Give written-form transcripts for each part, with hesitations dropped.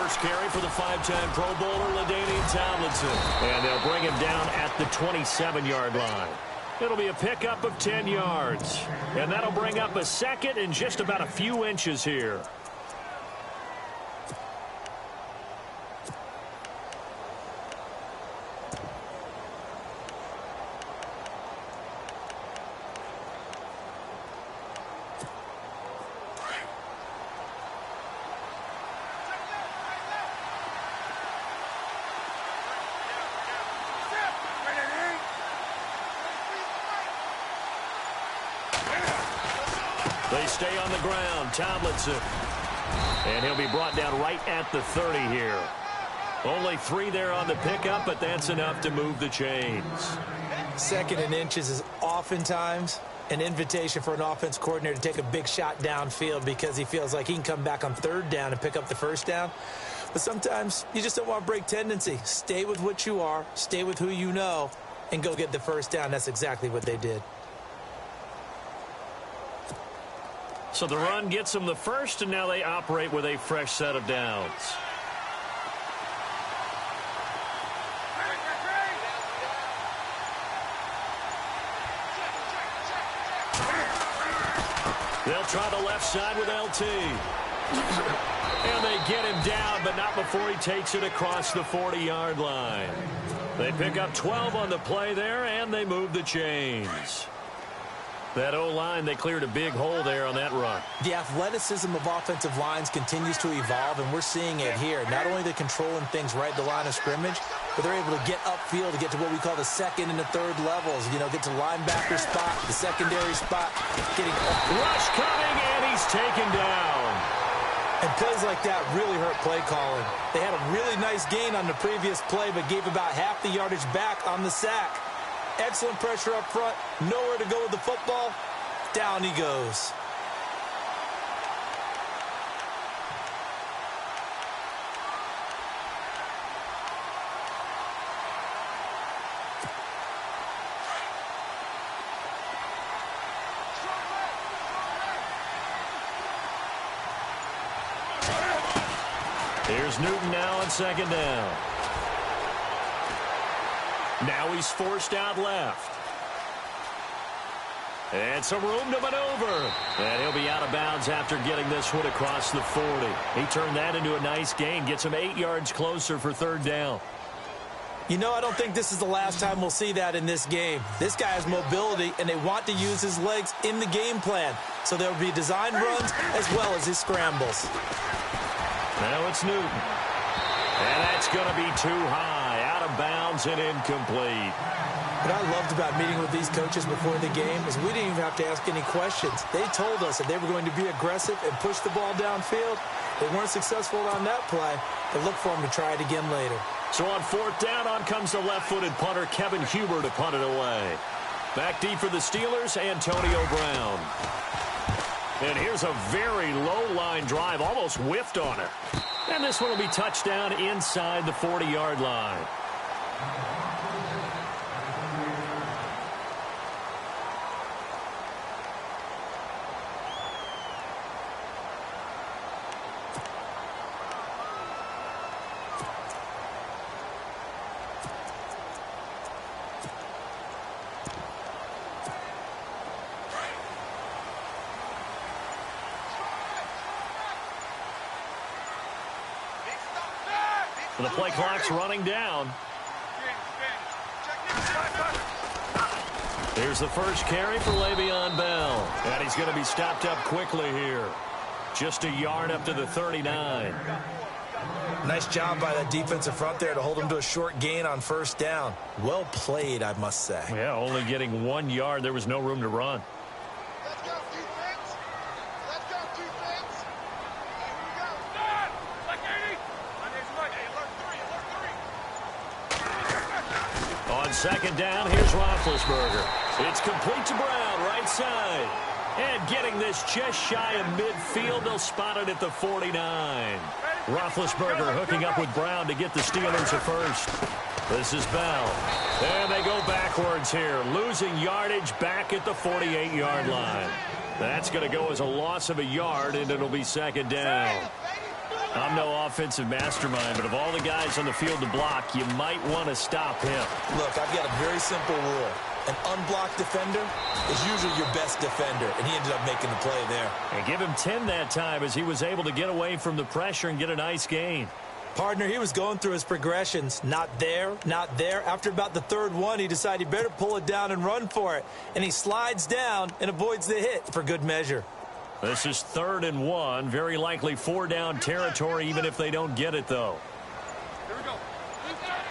first carry for the five-time Pro Bowler, LaDainian Tomlinson. And they'll bring him down at the 27-yard line. It'll be a pickup of 10 yards. And that'll bring up a second and just about a few inches here. They stay on the ground, Tomlinson. And he'll be brought down right at the 30 here. Only 3 there on the pickup, but that's enough to move the chains. Second and inches is oftentimes an invitation for an offense coordinator to take a big shot downfield because he feels like he can come back on third down and pick up the first down. But sometimes you just don't want to break tendency. Stay with what you are, stay with who you know, and go get the first down. That's exactly what they did. So the run gets them the first, and now they operate with a fresh set of downs. They'll try the left side with LT. And they get him down, but not before he takes it across the 40-yard line. They pick up 12 on the play there, and they move the chains. That O-line, they cleared a big hole there on that run. The athleticism of offensive lines continues to evolve, and we're seeing it here. Not only they're controlling things right at the line of scrimmage, but they're able to get upfield to get to what we call the second and the third levels. You know, get to linebacker spot, the secondary spot. Rush coming, and he's taken down. And plays like that really hurt play calling. They had a really nice gain on the previous play, but gave about half the yardage back on the sack. Excellent pressure up front. Nowhere to go with the football. Down he goes. Here's Newton now on second down. Now he's forced out left. And some room to maneuver. And he'll be out of bounds after getting this one across the 40. He turned that into a nice gain. Gets him 8 yards closer for third down. You know, I don't think this is the last time we'll see that in this game. This guy has mobility, and they want to use his legs in the game plan. So there will be design runs as well as his scrambles. Now it's Newton. And that's going to be too high. Out of bounds and incomplete. What I loved about meeting with these coaches before the game is we didn't even have to ask any questions. They told us that they were going to be aggressive and push the ball downfield. They weren't successful on that play, but look for them to try it again later. So on fourth down, on comes the left-footed punter, Kevin Huber, to punt it away. Back deep for the Steelers, Antonio Brown. And here's a very low-line drive, almost whiffed on it. And this one will be touchdown inside the 40-yard line. The play clock's running down. Here's the first carry for Le'Veon Bell. And he's going to be stopped up quickly here. Just a yard up to the 39. Nice job by that defensive front there to hold him to a short gain on first down. Well played, I must say. Yeah, only getting 1 yard. There was no room to run. Second down, here's Roethlisberger. It's complete to Brown, right side. And getting this just shy of midfield, they'll spot it at the 49. Roethlisberger hooking up with Brown to get the Steelers a first. This is Bell. And they go backwards here, losing yardage back at the 48-yard line. That's going to go as a loss of a yard, and it'll be second down. I'm no offensive mastermind, but of all the guys on the field to block, you might want to stop him. Look, I've got a very simple rule. An unblocked defender is usually your best defender, and he ended up making the play there. And give him 10 that time as he was able to get away from the pressure and get a nice gain. Partner, he was going through his progressions. Not there, not there. After about the third one, he decided he better pull it down and run for it. And he slides down and avoids the hit for good measure. This is 3rd and 1. Very likely 4-down territory, even if they don't get it, though. Here we go.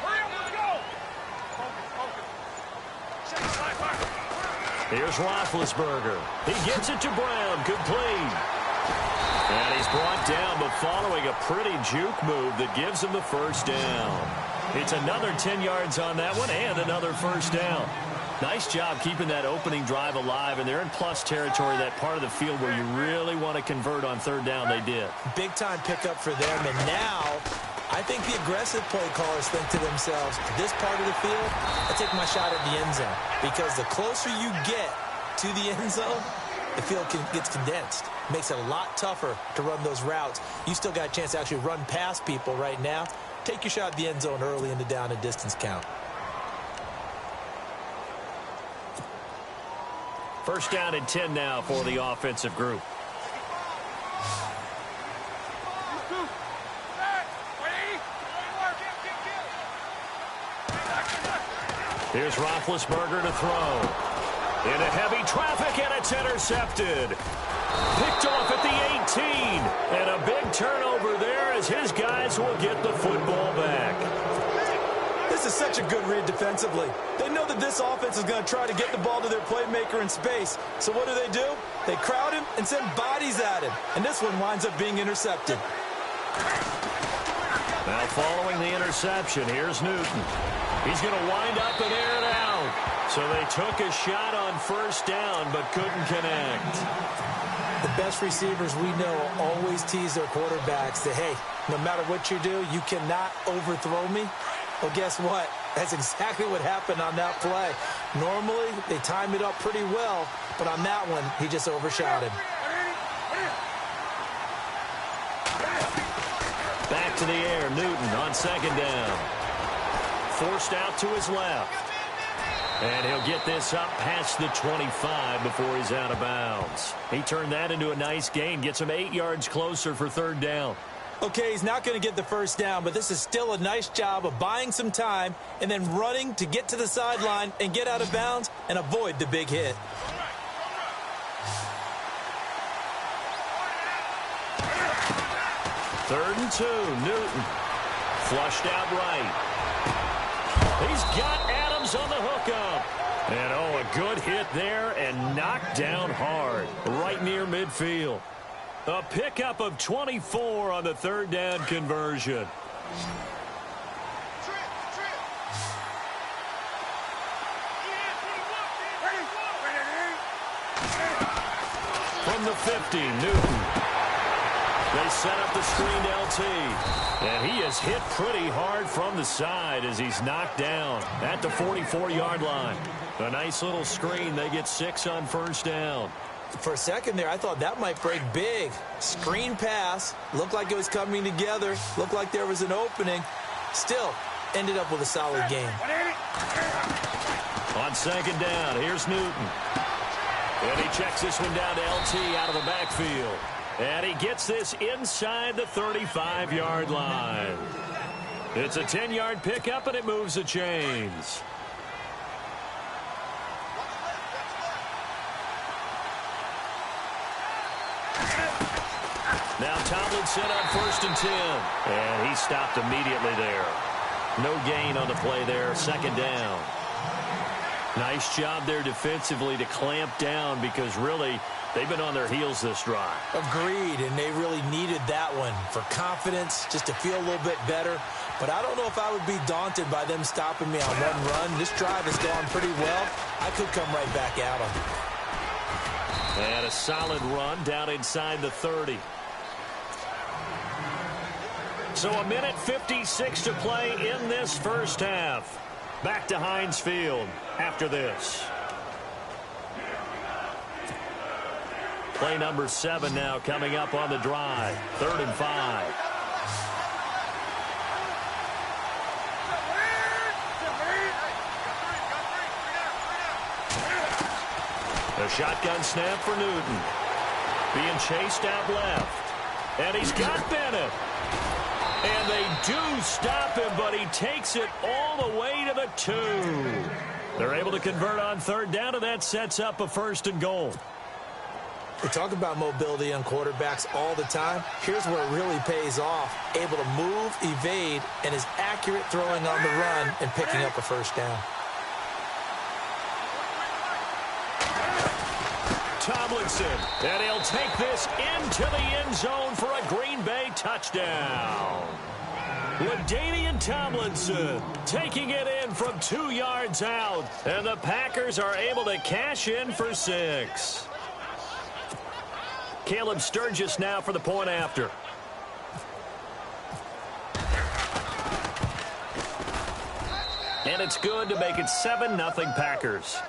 Hurry up, let's go. Focus. Here's Roethlisberger. He gets it to Brown. Complete. And he's brought down, but following a pretty juke move that gives him the first down. It's another 10 yards on that one and another first down. Nice job keeping that opening drive alive, and they're in plus territory, that part of the field where you really want to convert on 3rd down. They did. Big-time pickup for them, and now I think the aggressive play callers think to themselves, this part of the field, I take my shot at the end zone, because the closer you get to the end zone, the field gets condensed. Makes it a lot tougher to run those routes. You still got a chance to actually run past people right now. Take your shot at the end zone early in the down and distance count. First down and 10 now for the offensive group. Here's Roethlisberger to throw. Into heavy traffic, and it's intercepted. Picked off at the 18. And a big turnover there as his guys will get the football back. This is such a good read defensively. They know that this offense is going to try to get the ball to their playmaker in space. So what do? They crowd him and send bodies at him. And this one winds up being intercepted. Now following the interception, here's Newton. He's going to wind up and air it out. So they took a shot on first down but couldn't connect. The best receivers we know always tease their quarterbacks that, hey, no matter what you do, you cannot overthrow me. Well, guess what? That's exactly what happened on that play. Normally, they time it up pretty well, but on that one, he just overshot him. Back to the air, Newton on 2nd down. Forced out to his left. And he'll get this up past the 25 before he's out of bounds. He turned that into a nice gain, gets him 8 yards closer for 3rd down. Okay, he's not going to get the first down, but this is still a nice job of buying some time and then running to get to the sideline and get out of bounds and avoid the big hit. Third and 2, Newton. Flushed out right. He's got Adams on the hookup. And, oh, a good hit there and knocked down hard right near midfield. A pickup of 24 on the 3rd down conversion. From the 50, Newton. They set up the screen to LT. And he is hit pretty hard from the side as he's knocked down at the 44-yard line. A nice little screen. They get 6 on first down. For a second there, I thought that might break big. Screen pass. Looked like it was coming together. Looked like there was an opening. Still, ended up with a solid game. On 2nd down, here's Newton. And he checks this one down to LT out of the backfield. And he gets this inside the 35-yard line. It's a 10-yard pickup, and it moves the chains. Now Tomlinson on 1st and 10. And he stopped immediately there. No gain on the play there. 2nd down. Nice job there defensively to clamp down because really they've been on their heels this drive. Agreed, and they really needed that one for confidence, just to feel a little bit better. But I don't know if I would be daunted by them stopping me on one run. This drive has gone pretty well. I could come right back at them. And a solid run down inside the 30. So a minute 56 to play in this first half. Back to Heinz Field after this. Play number 7 now coming up on the drive. 3rd and 5. A shotgun snap for Newton. Being chased out left. And he's got Bennett. And they do stop him, but he takes it all the way to the 2. They're able to convert on third down, and that sets up a 1st and goal. We talk about mobility on quarterbacks all the time. Here's where it really pays off. Able to move, evade, and is accurate throwing on the run and picking up a 1st down. Tomlinson, and he'll take this into the end zone for a Green Bay touchdown. LaDainian Tomlinson taking it in from 2 yards out, and the Packers are able to cash in for 6. Caleb Sturgis now for the point after. And it's good to make it 7-0 Packers.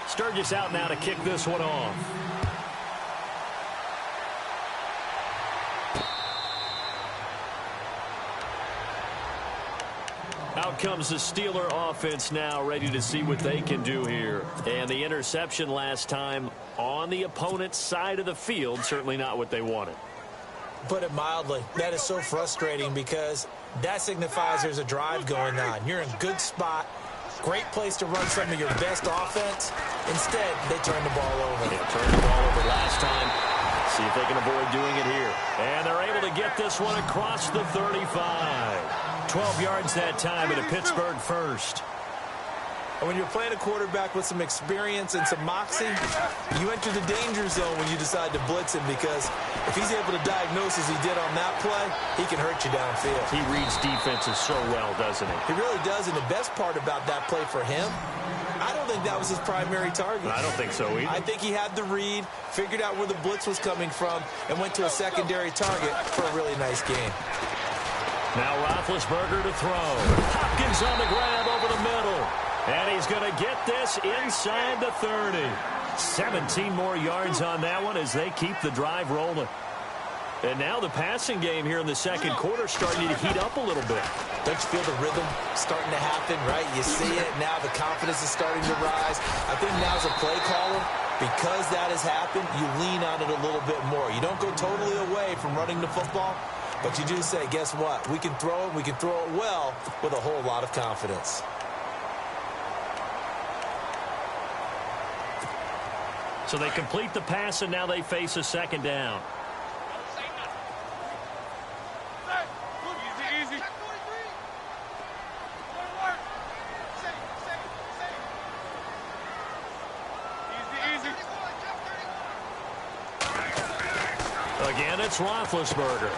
Sturgis out now to kick this one off. Out comes the Steeler offense now, ready to see what they can do here. And the interception last time on the opponent's side of the field, certainly not what they wanted. Put it mildly, that is so frustrating because that signifies there's a drive going on. You're in a good spot. Great place to run some of your best offense. Instead, they turn the ball over. Yeah, turned the ball over last time. See if they can avoid doing it here. And they're able to get this one across the 35. 12 yards that time, and a Pittsburgh 1st. And when you're playing a quarterback with some experience and some moxie, you enter the danger zone when you decide to blitz him, because if he's able to diagnose as he did on that play, he can hurt you downfield. He reads defenses so well, doesn't he? He really does, and the best part about that play for him, I don't think that was his primary target. I don't think so either. I think he had the read, figured out where the blitz was coming from, and went to a secondary target for a really nice game. Now Roethlisberger to throw. Hopkins on the grab over the middle. And he's going to get this inside the 30. 17 more yards on that one as they keep the drive rolling. And now the passing game here in the second quarter starting to heat up a little bit. Don't you feel the rhythm starting to happen, right? You see it now. The confidence is starting to rise. I think now as a play caller, because that has happened, you lean on it a little bit more. You don't go totally away from running the football, but you do say, guess what? We can throw it. We can throw it well with a whole lot of confidence. So they complete the pass, and now they face a 2nd down. Easy. Again, it's Roethlisberger.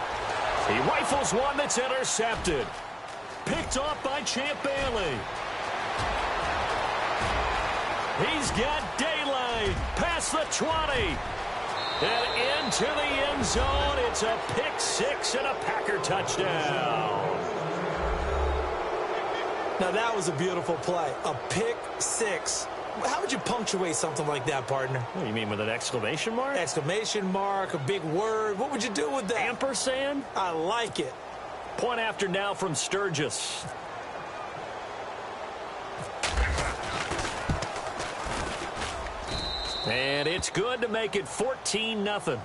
He rifles one that's intercepted. Picked off by Champ Bailey. He's got daylight past the 20. And into the end zone. It's a pick 6 and a Packer touchdown. Now, that was a beautiful play. A pick 6. How would you punctuate something like that, partner? What do you mean, with an exclamation mark? Exclamation mark, a big word. What would you do with that? Ampersand? I like it. Point after now from Sturgis. And it's good to make it 14-0.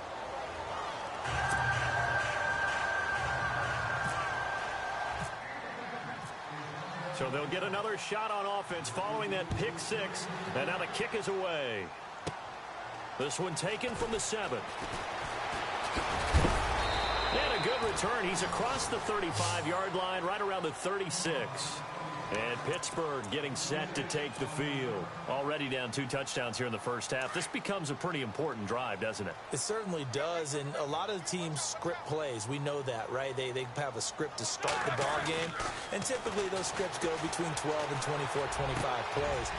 So they'll get another shot on offense following that pick 6. And now the kick is away. This one taken from the 7. And a good return. He's across the 35-yard line, right around the 36. And Pittsburgh getting set to take the field. Already down 2 touchdowns here in the first half. This becomes a pretty important drive, doesn't it? It certainly does, and a lot of the teams script plays. We know that, right? They have a script to start the ball game, and typically those scripts go between 12 and 24, 25 plays.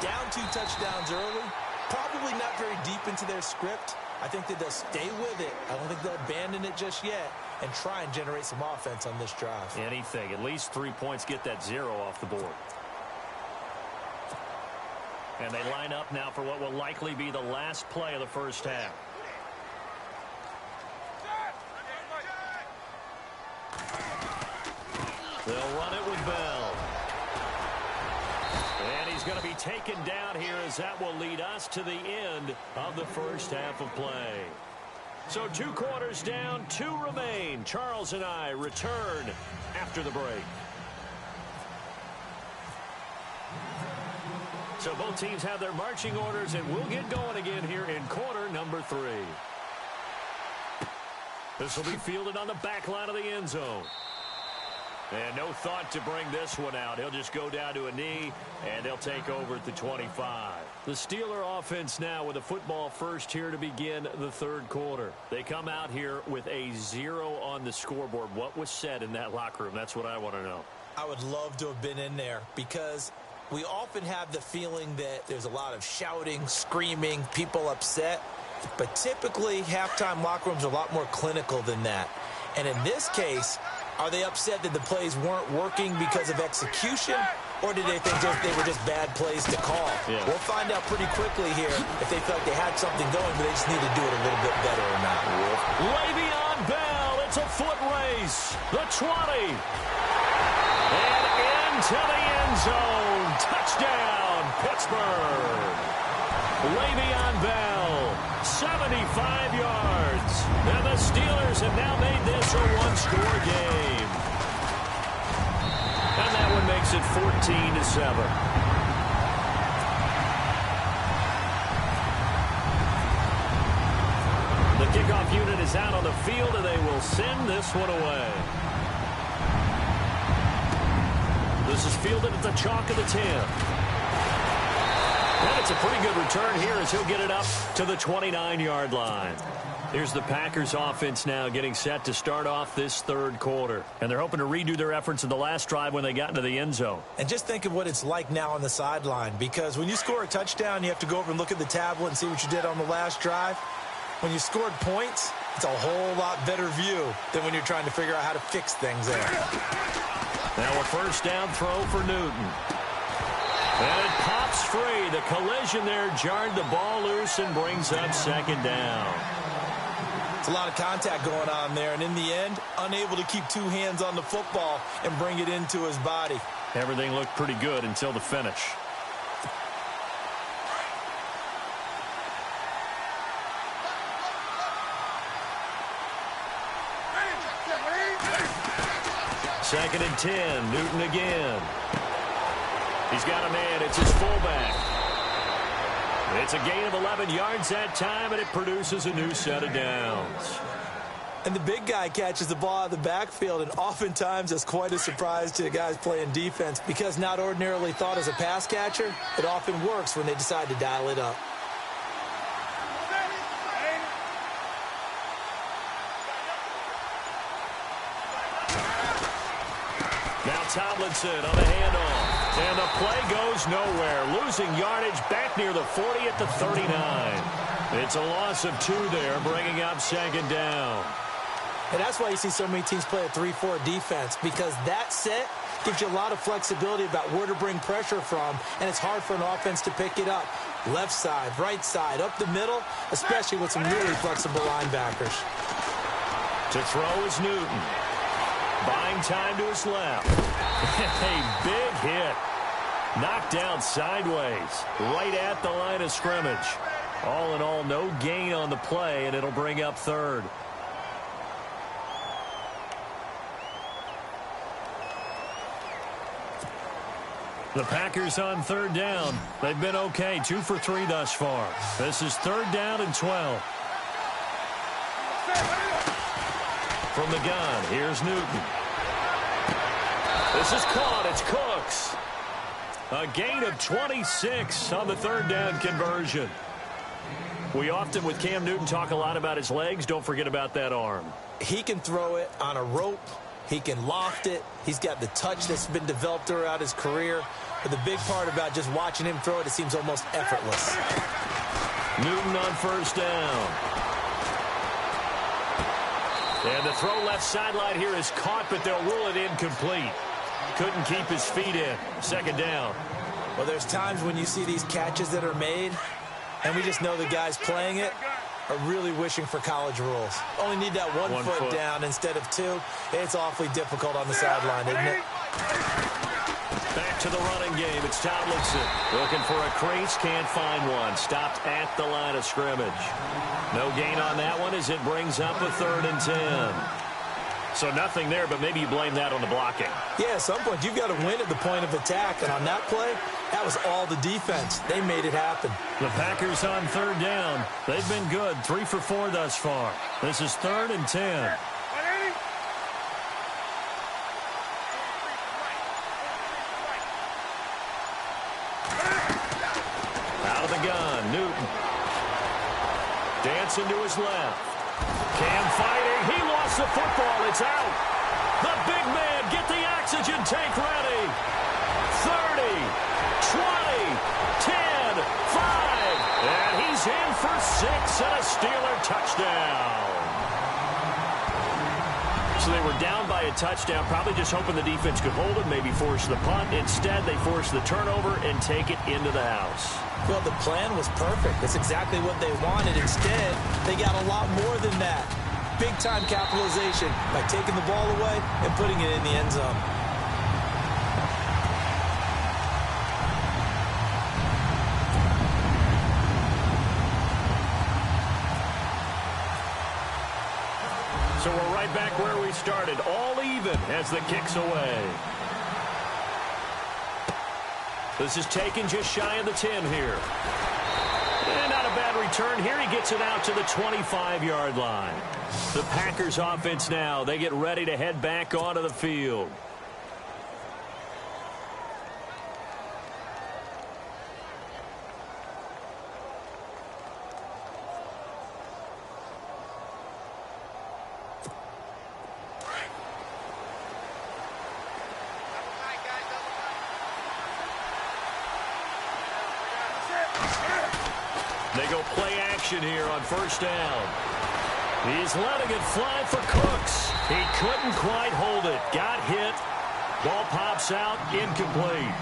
Down 2 touchdowns early, probably not very deep into their script. I think that they'll stay with it. I don't think they'll abandon it just yet and try and generate some offense on this drive. Anything. At least 3 points, get that 0 off the board. And they line up now for what will likely be the last play of the first half. They'll run it with Bell. And he's going to be taken down here as that will lead us to the end of the first half of play. So 2 quarters down, 2 remain. Charles and I return after the break. So both teams have their marching orders, and we'll get going again here in quarter number 3. This will be fielded on the back line of the end zone. And no thought to bring this one out. He'll just go down to a knee, and they'll take over at the 25. The Steeler offense now with a football first here to begin the third quarter. They come out here with a 0 on the scoreboard. What was said in that locker room? That's what I want to know. I would love to have been in there because we often have the feeling that there's a lot of shouting, screaming, people upset. But typically, halftime locker rooms are a lot more clinical than that. And in this case, are they upset that the plays weren't working because of execution? Or did they think they were just bad plays to call? Yeah. We'll find out pretty quickly here if they felt they had something going, but they just need to do it a little bit better or not. Le'Veon Bell, it's a foot race. The 20. And into the end zone. Touchdown, Pittsburgh. Le'Veon Bell, 75 yards. And the Steelers have now made this a one-score game. And that one makes it 14-7. The kickoff unit is out on the field, and they will send this one away. This is fielded at the chalk of the 10. And it's a pretty good return here as he'll get it up to the 29-yard line. Here's the Packers offense now getting set to start off this third quarter. And they're hoping to redo their efforts in the last drive when they got into the end zone. And just think of what it's like now on the sideline, because when you score a touchdown, you have to go over and look at the tablet and see what you did on the last drive. When you scored points, it's a whole lot better view than when you're trying to figure out how to fix things there. Now a first down throw for Newton. And it pops free. The collision there jarred the ball loose and brings up second down. It's a lot of contact going on there, and in the end, unable to keep 2 hands on the football and bring it into his body. Everything looked pretty good until the finish. Second and 10, Newton again. He's got a man. It's his fullback. It's a gain of 11 yards that time, and it produces a new set of downs. And the big guy catches the ball out of the backfield, and oftentimes it's quite a surprise to the guys playing defense because not ordinarily thought as a pass catcher, it often works when they decide to dial it up. Now Tomlinson on the handoff. And the play goes nowhere. Losing yardage back near the 40 at the 39. It's a loss of 2 there, bringing up second down. And that's why you see so many teams play a 3-4 defense, because that set gives you a lot of flexibility about where to bring pressure from, and it's hard for an offense to pick it up. Left side, right side, up the middle, especially with some really flexible linebackers. To throw is Newton. Buying time to his left. A big hit. Knocked down sideways, right at the line of scrimmage. All in all, no gain on the play, and it'll bring up third. The Packers on third down. They've been okay, 2 for 3 thus far. This is third down and 12. From the gun, here's Newton. This is caught. It's Cooks. A gain of 26 on the third down conversion. We often, with Cam Newton, talk a lot about his legs. Don't forget about that arm. He can throw it on a rope. He can loft it. He's got the touch that's been developed throughout his career. But the big part about just watching him throw it seems almost effortless. Newton on first down. And the throw left sideline here is caught, but they'll rule it incomplete. Couldn't keep his feet in. Second down. Well, there's times when you see these catches that are made, and we just know the guys playing it are really wishing for college rules. Only need that one foot down instead of 2. It's awfully difficult on the sideline, isn't it? Back to the running game. It's Tomlinson. Looking for a crease. Can't find one. Stopped at the line of scrimmage. No gain on that one as it brings up a 3rd and 10. So nothing there, but maybe you blame that on the blocking. Yeah, at some point, you've got to win at the point of attack. And on that play, that was all the defense. They made it happen. The Packers on 3rd down. They've been good. 3 for 4 thus far. This is 3rd and 10. Out of the gun, Newton. Dancing to his left. Cam fighting. He lost the football. It's out. The big man, get the oxygen tank ready. 30, 20, 10, 5. And he's in for 6 and a Steeler touchdown. So they were down by a touchdown, probably just hoping the defense could hold it, maybe force the punt. Instead, they force the turnover and take it into the house. Well, the plan was perfect. That's exactly what they wanted. Instead, they got a lot more than that. Big-time capitalization by taking the ball away and putting it in the end zone. So we're right back where we started, all even as the kick's away. This is taken just shy of the 10 here. And not a bad return here. He gets it out to the 25-yard line. The Packers offense now, they get ready to head back onto the field. They go play action here on 1st down. He's letting it fly for Cooks. He couldn't quite hold it. Got hit. Ball pops out. Incomplete.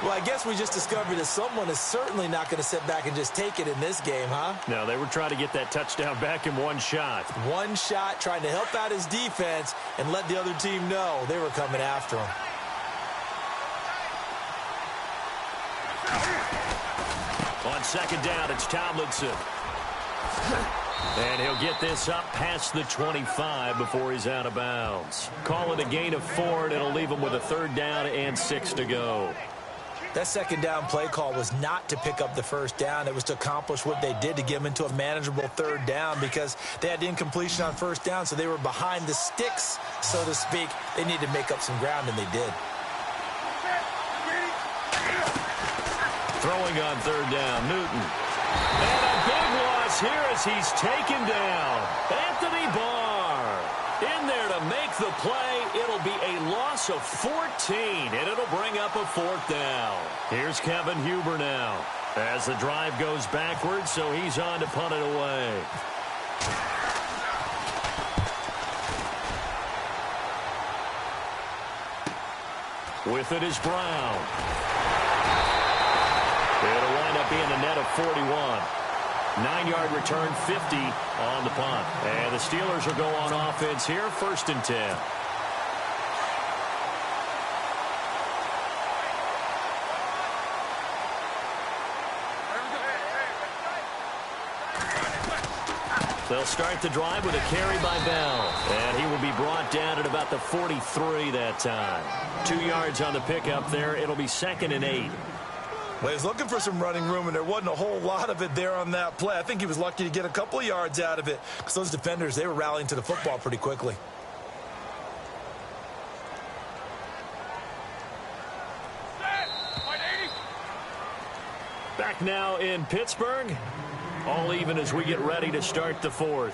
Well, I guess we just discovered that someone is certainly not going to sit back and just take it in this game, huh? No, they were trying to get that touchdown back in one shot. One shot, trying to help out his defense and let the other team know they were coming after him. On 2nd down, it's Tomlinson. And he'll get this up past the 25 before he's out of bounds. Call it a gain of 4, and it'll leave him with a 3rd down and 6 to go. That 2nd down play call was not to pick up the 1st down. It was to accomplish what they did to get them into a manageable 3rd down because they had incompletion on 1st down, so they were behind the sticks, so to speak. They needed to make up some ground, and they did. Throwing on 3rd down, Newton. And a big loss here as he's taken down. Anthony Barr in there to make the play. It'll be a loss of 14, and it'll bring up a 4th down. Here's Kevin Huber now as the drive goes backwards, so he's on to punt it away. With it is Brown. It'll wind up being a net of 41. 9-yard return, 50 on the punt. And the Steelers will go on offense here, 1st and 10. They'll start the drive with a carry by Bell. And he will be brought down at about the 43 that time. 2 yards on the pickup there. It'll be 2nd and 8. Well, he was looking for some running room, and there wasn't a whole lot of it there on that play. I think he was lucky to get a couple of yards out of it because those defenders, they were rallying to the football pretty quickly. Back now in Pittsburgh. All even as we get ready to start the 4th.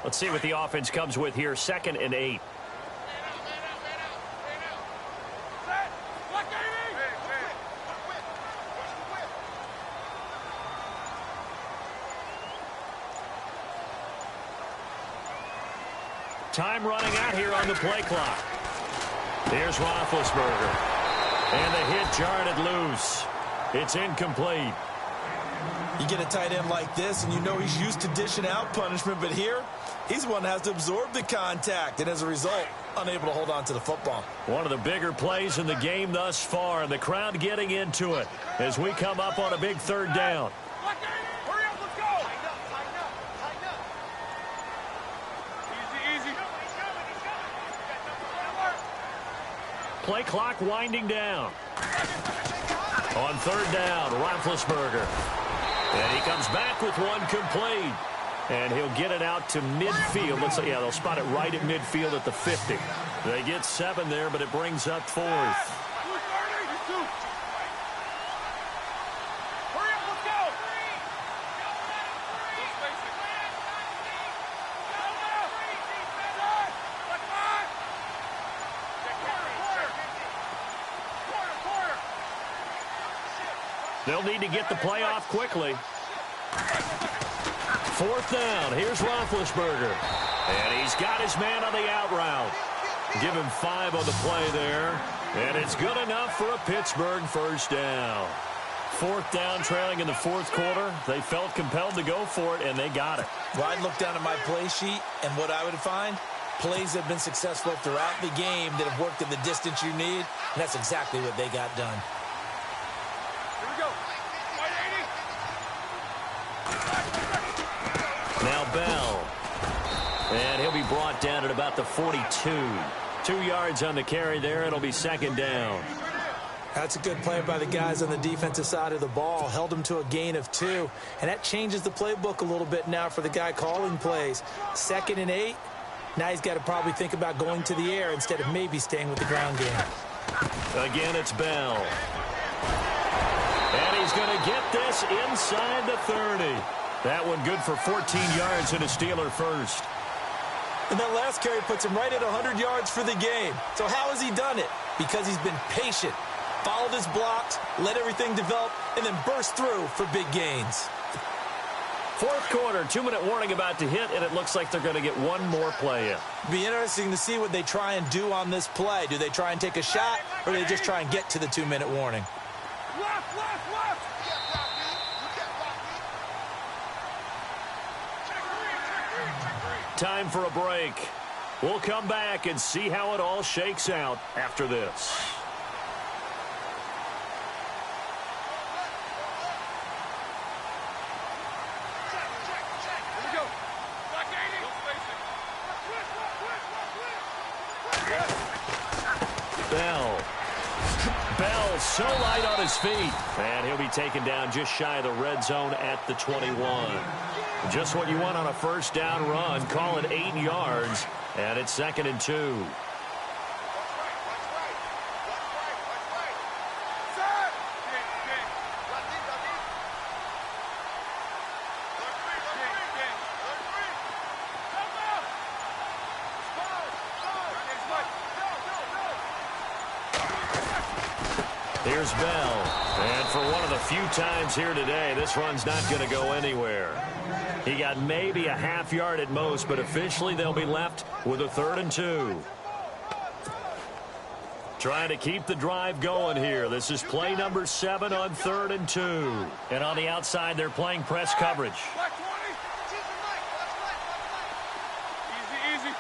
Let's see what the offense comes with here. 2nd and 8. Time running out here on the play clock. Here's Roethlisberger. And the hit jarred it loose. It's incomplete. You get a tight end like this, and you know he's used to dishing out punishment, but here, he's the one that has to absorb the contact, and as a result, unable to hold on to the football. One of the bigger plays in the game thus far, and the crowd getting into it as we come up on a big third down. Hurry up, let's go! Tighten up. Easy. Play clock winding down. On third down, Roethlisberger. And he comes back with one complete. And he'll get it out to midfield. Yeah, they'll spot it right at midfield at the 50. They get 7 there, but it brings up 4th. Hurry up, let's go! They'll need to get the play off quickly. 4th down. Here's Roethlisberger. And he's got his man on the out route. Give him 5 on the play there. And it's good enough for a Pittsburgh first down. 4th down, trailing in the 4th quarter. They felt compelled to go for it, and they got it. Well, I'd look down at my play sheet, and what I would find, plays have been successful throughout the game that have worked at the distance you need, and that's exactly what they got done. Here we go. Now Bell. And he'll be brought down at about the 42. 2 yards on the carry there. It'll be 2nd down. That's a good play by the guys on the defensive side of the ball. Held them to a gain of 2. And that changes the playbook a little bit now for the guy calling plays. 2nd and 8. Now he's got to probably think about going to the air instead of maybe staying with the ground game. Again, it's Bell. And he's going to get this inside the 30. That one good for 14 yards and a Steeler first. And that last carry puts him right at 100 yards for the game. So how has he done it? Because he's been patient, followed his blocks, let everything develop, and then burst through for big gains. 4th quarter, 2-minute warning about to hit, and it looks like they're going to get one more play in. Be interesting to see what they try and do on this play. Do they try and take a shot, or do they just try and get to the 2-minute warning? Left! Time for a break. We'll come back and see how it all shakes out after this. Here we go. Black 80. Bell so light on his feet. And he'll be taken down just shy of the red zone at the 21. Just what you want on a first down run. Call it 8 yards. And it's 2nd and 2. Here's Bell. And for one of the few times here today, this run's not going to go anywhere. He got maybe a half yard at most, but officially they'll be left with a 3rd and 2. Trying to keep the drive going here. This is play number 7 on 3rd and 2. And on the outside, they're playing press coverage. Black 20. Easy.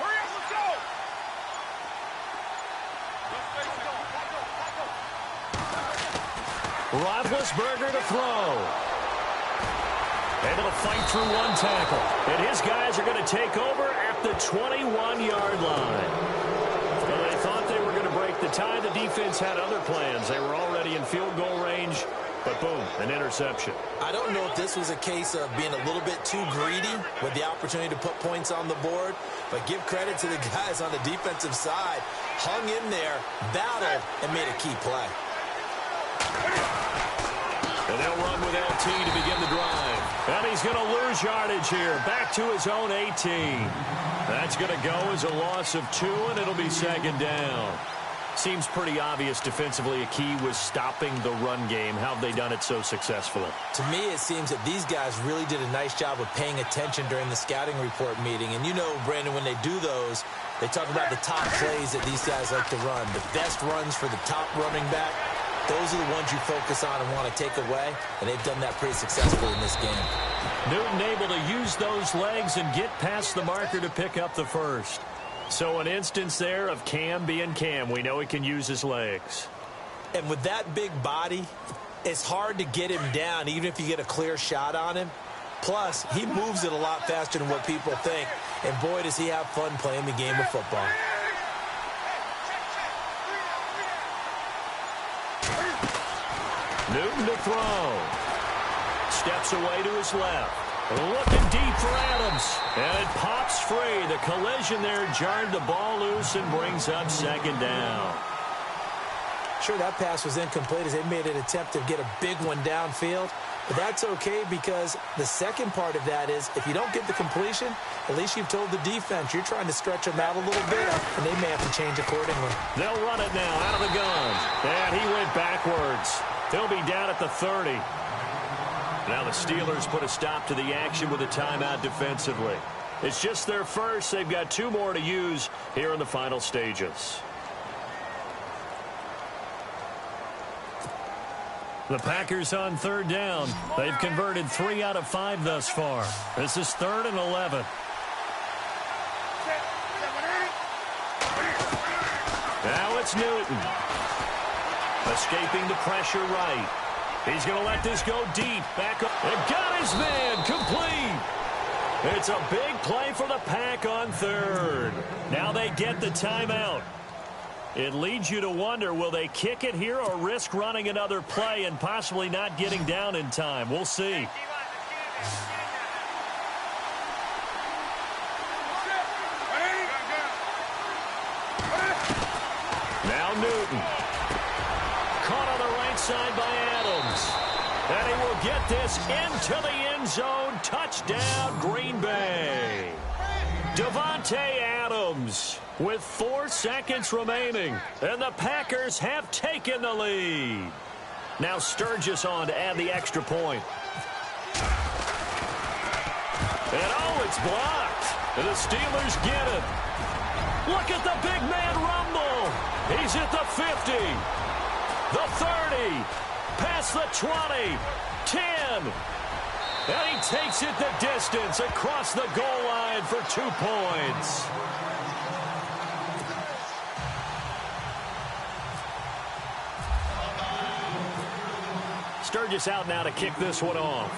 Hurry up, let's go. Roethlisberger to throw. Able to fight through one tackle. And his guys are going to take over at the 21-yard line. Well, they thought they were going to break the tie. The defense had other plans. They were already in field goal range. But boom, an interception. I don't know if this was a case of being a little bit too greedy with the opportunity to put points on the board, but give credit to the guys on the defensive side. Hung in there, battled, and made a key play. And they'll run with LT to begin the drive. And he's going to lose yardage here. Back to his own 18. That's going to go as a loss of 2, and it'll be 2nd down. Seems pretty obvious defensively a key was stopping the run game. How have they done it so successfully? To me, it seems that these guys really did a nice job of paying attention during the scouting report meeting. And you know, Brandon, when they do those, they talk about the top plays that these guys like to run. The best runs for the top running back, those are the ones you focus on and want to take away. And they've done that pretty successfully in this game. Newton able to use those legs and get past the marker to pick up the first. So an instance there of Cam being Cam. We know he can use his legs. And with that big body, it's hard to get him down, even if you get a clear shot on him. Plus, he moves it a lot faster than what people think. And boy, does he have fun playing the game of football. Newton to throw. Steps away to his left. Looking deep for Adams. And it pops free. The collision there jarred the ball loose and brings up second down. Sure, that pass was incomplete as they made an attempt to get a big one downfield. But that's okay because the second part of that is if you don't get the completion, at least you've told the defense you're trying to stretch them out a little bit, and they may have to change accordingly. They'll run it now out of the gun. And he went backwards. He'll be down at the 30. Now the Steelers put a stop to the action with a timeout defensively. It's just their first. They've got 2 more to use here in the final stages. The Packers on 3rd down. They've converted 3 out of 5 thus far. This is 3rd and 11. Now it's Newton. Escaping the pressure right. He's going to let this go deep. Back up. And got his man. Complete. It's a big play for the Pack on 3rd. Now they get the timeout. It leads you to wonder, will they kick it here or risk running another play and possibly not getting down in time? We'll see. Now Newton. Caught on the right side by Adams. And he will get this into the end zone. Touchdown, Green Bay. Davante Adams with 4 seconds remaining. And the Packers have taken the lead. Now Sturgis on to add the extra point. And oh, it's blocked. And the Steelers get it. Look at the big man rumble. He's at the 50. The 30, past the 20, 10, and he takes it the distance across the goal line for 2 points. Sturgis out now to kick this one off.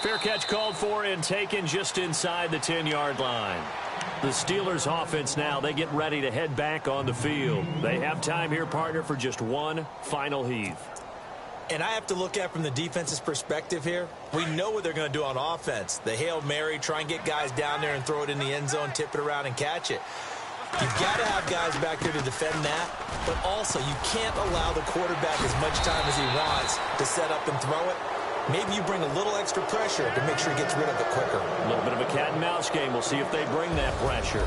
Fair catch called for and taken just inside the 10-yard line. The Steelers offense now, they get ready to head back on the field. They have time here, partner, for just one final heave. And I have to look at it from the defense's perspective here. We know what they're going to do on offense. The Hail Mary, try and get guys down there and throw it in the end zone, tip it around and catch it. You've got to have guys back there to defend that, but also you can't allow the quarterback as much time as he wants to set up and throw it. Maybe you bring a little extra pressure to make sure he gets rid of it quicker. A little bit of a cat and mouse game. We'll see if they bring that pressure.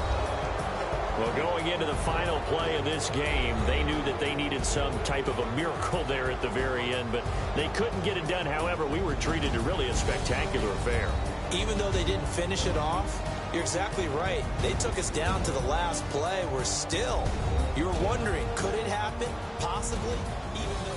Well, going into the final play of this game, they knew that they needed some type of a miracle there at the very end, but they couldn't get it done. However, we were treated to really a spectacular affair. Even though they didn't finish it off, you're exactly right. They took us down to the last play. We're still, you were wondering, could it happen? Possibly, even though...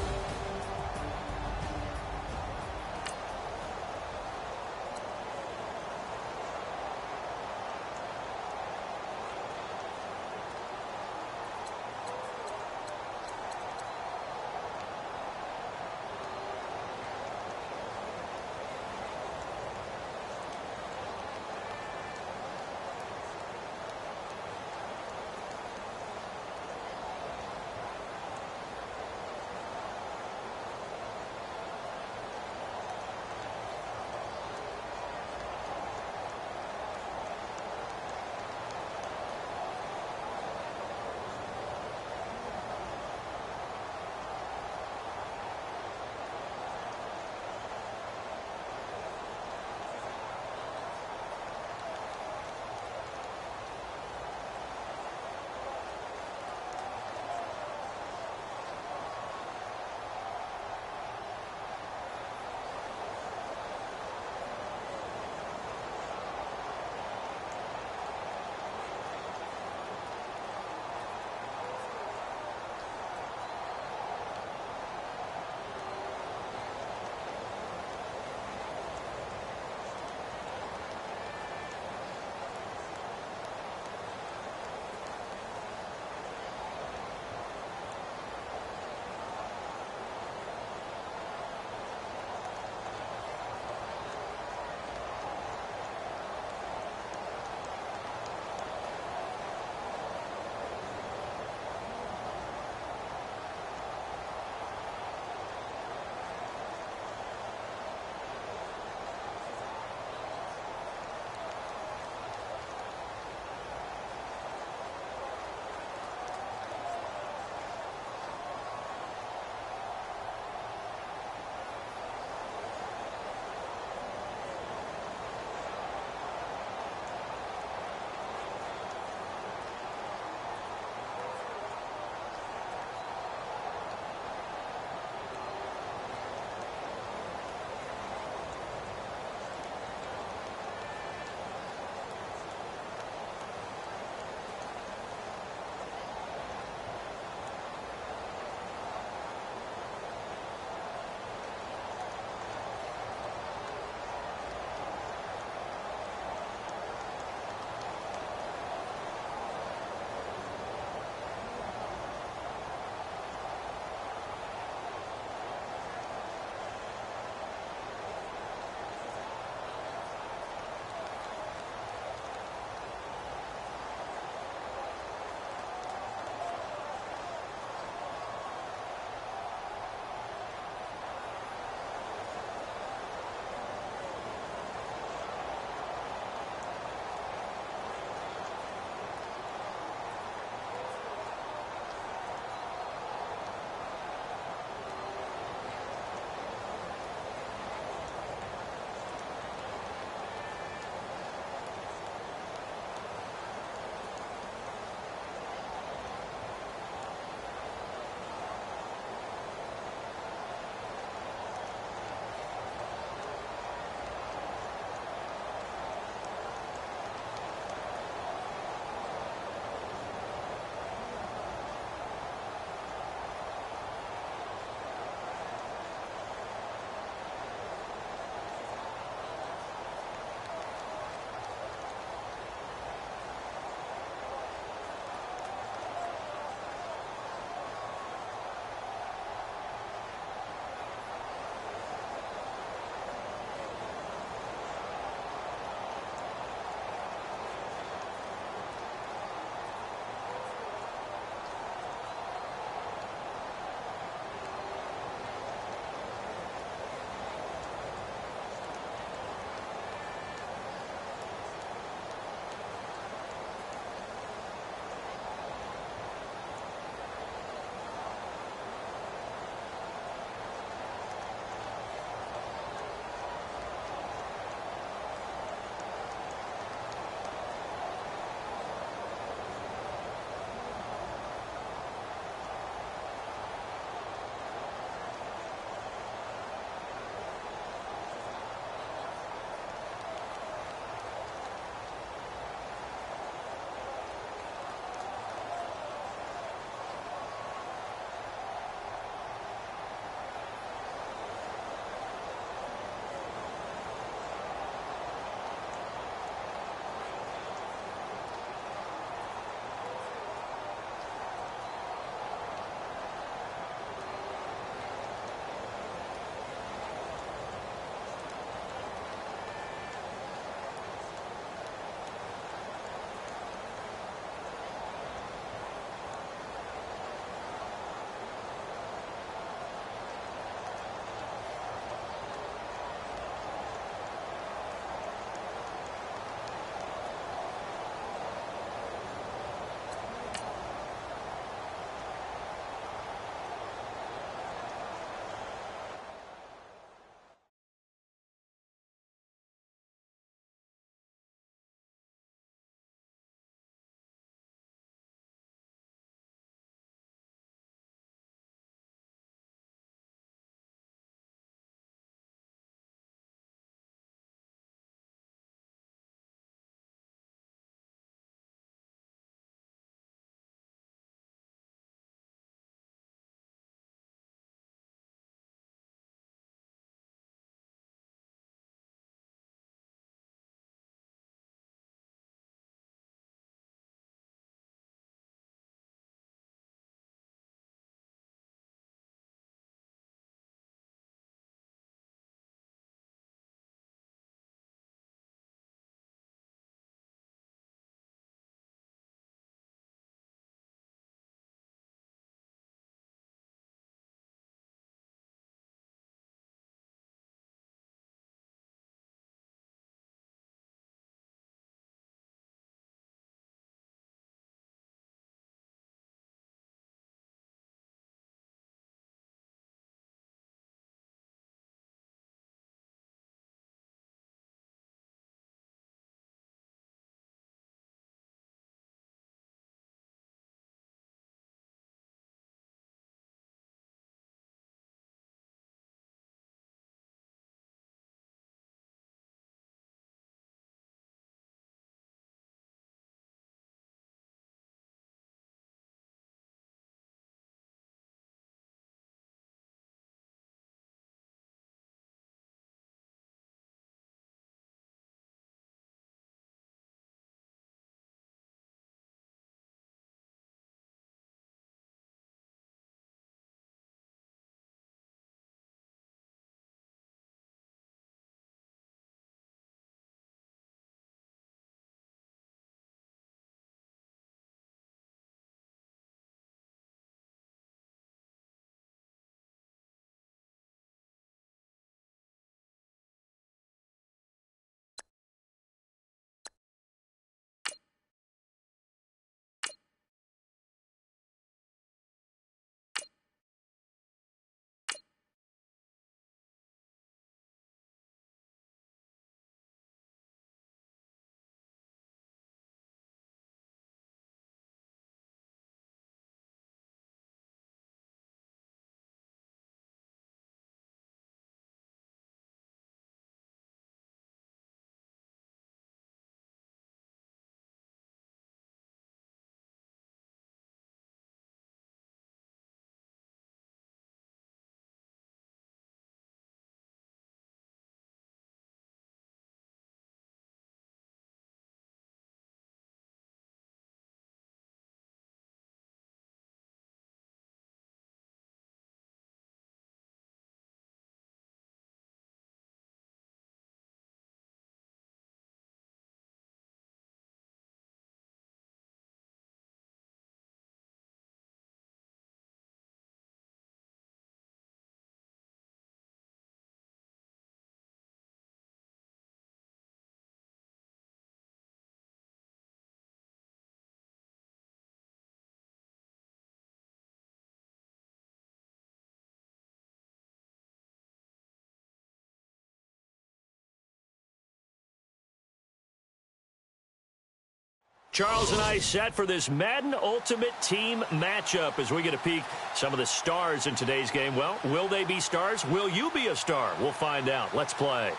Charles and I set for this Madden Ultimate Team matchup as we get a peek some of the stars in today's game. Well, will they be stars? Will you be a star? We'll find out. Let's play.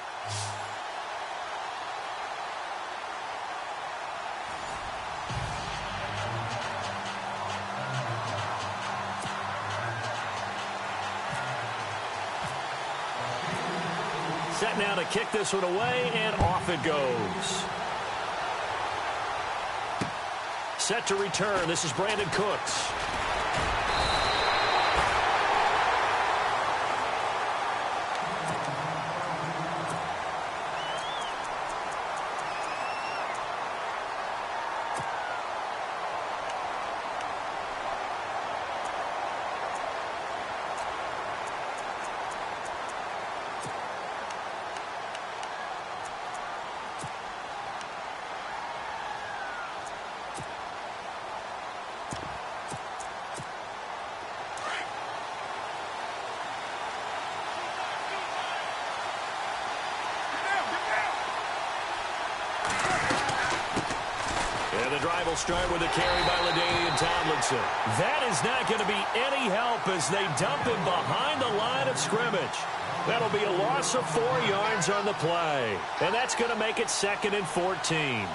Set now to kick this one away, and off it goes. Set to return. This is Brandon Cooks. The drive will start with a carry by LaDainian Tomlinson. That is not going to be any help as they dump him behind the line of scrimmage. That'll be a loss of 4 yards on the play. And that's going to make it 2nd and 14.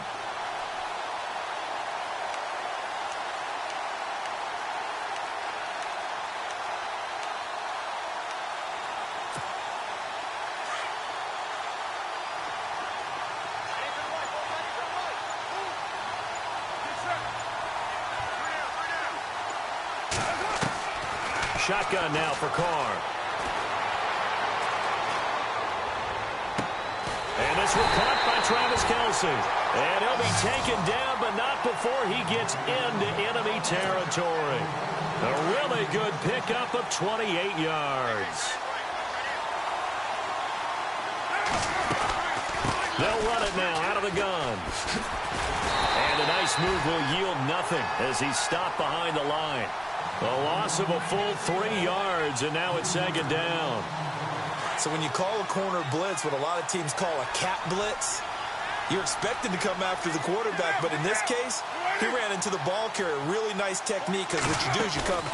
Shotgun now for Carr. And this one caught by Travis Kelce. And he'll be taken down, but not before he gets into enemy territory. A really good pickup of 28 yards. They'll run it now out of the gun. And a nice move will yield nothing as he's stopped behind the line. A loss of a full 3 yards, and now it's 2nd down. So when you call a corner blitz, what a lot of teams call a cap blitz, you're expected to come after the quarterback. But in this case, he ran into the ball carrier. Really nice technique, because what you do is you come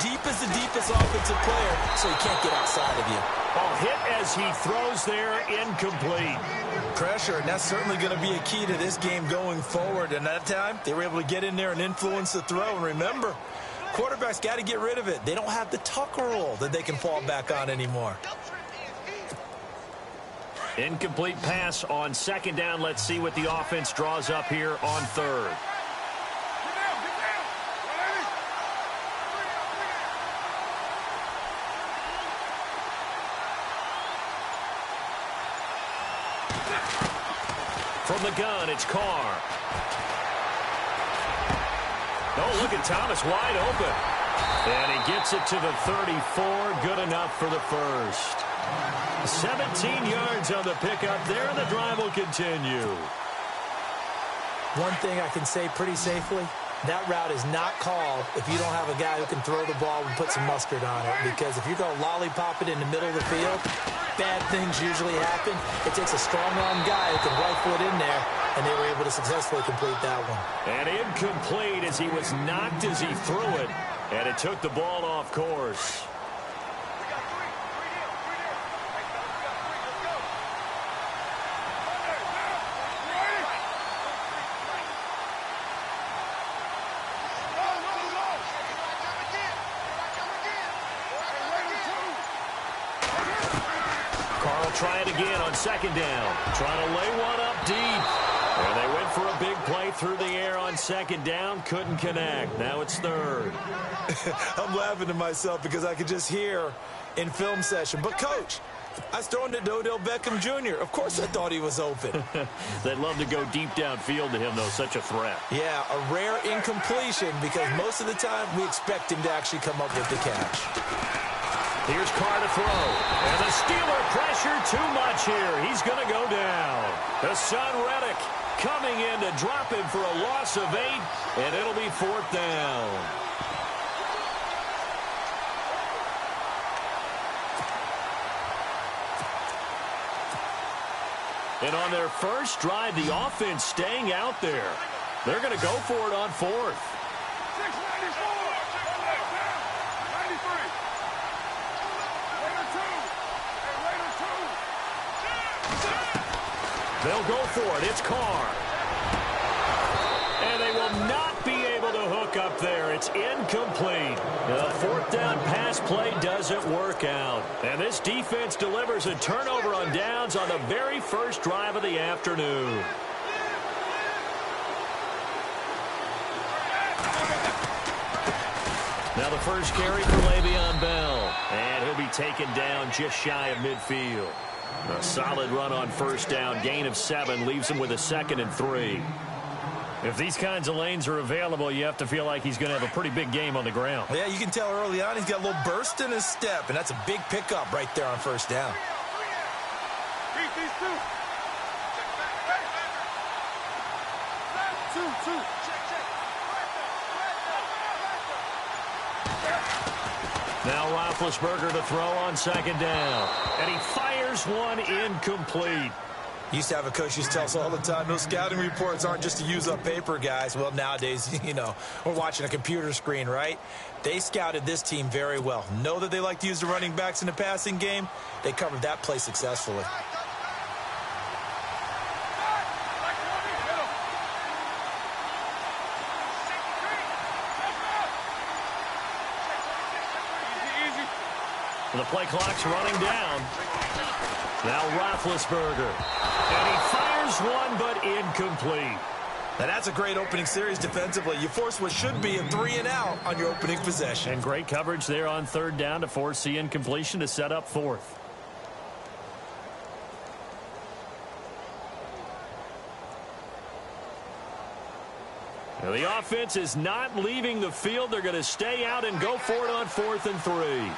deep as the deepest offensive player so he can't get outside of you. Ball hit as he throws there, incomplete. Pressure, and that's certainly going to be a key to this game going forward. And that time, they were able to get in there and influence the throw. And remember, quarterbacks got to get rid of it. They don't have the Tucker rule that they can fall back on anymore. Incomplete pass on 2nd down. Let's see what the offense draws up here on 3rd. From the gun, it's Carr. Oh, look at Thomas wide open. And he gets it to the 34. Good enough for the first. 17 yards on the pickup there, and the drive will continue. One thing I can say pretty safely, that route is not called if you don't have a guy who can throw the ball and put some mustard on it. Because if you're going to lollipop it in the middle of the field, bad things usually happen. It takes a strong-arm guy who can rifle it in there, and they were able to successfully complete that one. And incomplete as he was knocked as he threw it, and it took the ball off course. Try it again on 2nd down. Trying to lay one up deep. And they went for a big play through the air on 2nd down. Couldn't connect. Now it's 3rd. I'm laughing to myself because I could just hear in film session. But, Coach, I was throwing to Odell Beckham Jr. Of course I thought he was open. They'd love to go deep downfield to him, though. Such a threat. Yeah, a rare incompletion because most of the time we expect him to actually come up with the catch. Here's Carr to throw. And the Steeler pressure too much here. He's going to go down. Hassan Reddick coming in to drop him for a loss of 8, and it'll be 4th down. And on their first drive, the offense staying out there. They're going to go for it on fourth. 694. 93. Raider 2. Hey, Raider 2. They'll go for it. It's Carr. And they will not be able to hook up there. It's incomplete. The fourth down pass play doesn't work out. And this defense delivers a turnover on downs on the very first drive of the afternoon. Now the first carry for Le'Veon Bell. And he'll be taken down just shy of midfield. A solid run on first down. Gain of 7 leaves him with a 2nd and 3. If these kinds of lanes are available, you have to feel like he's going to have a pretty big game on the ground. Yeah, you can tell early on he's got a little burst in his step, and that's a big pickup right there on first down. Beat these two. Two. Now Roethlisberger to throw on 2nd down. And he fires one incomplete. Used to have a coach used to tell us all the time, those scouting reports aren't just to use up paper, guys. Well, nowadays, we're watching a computer screen, right? They scouted this team very well. Know that they like to use the running backs in the passing game. They covered that play successfully. The play clock's running down. Now Roethlisberger. And he fires one, but incomplete. Now that's a great opening series defensively. You force what should be a 3-and-out on your opening possession. And great coverage there on 3rd down to force the incompletion to set up 4th. Now the offense is not leaving the field. They're going to stay out and go for it on 4th and 3.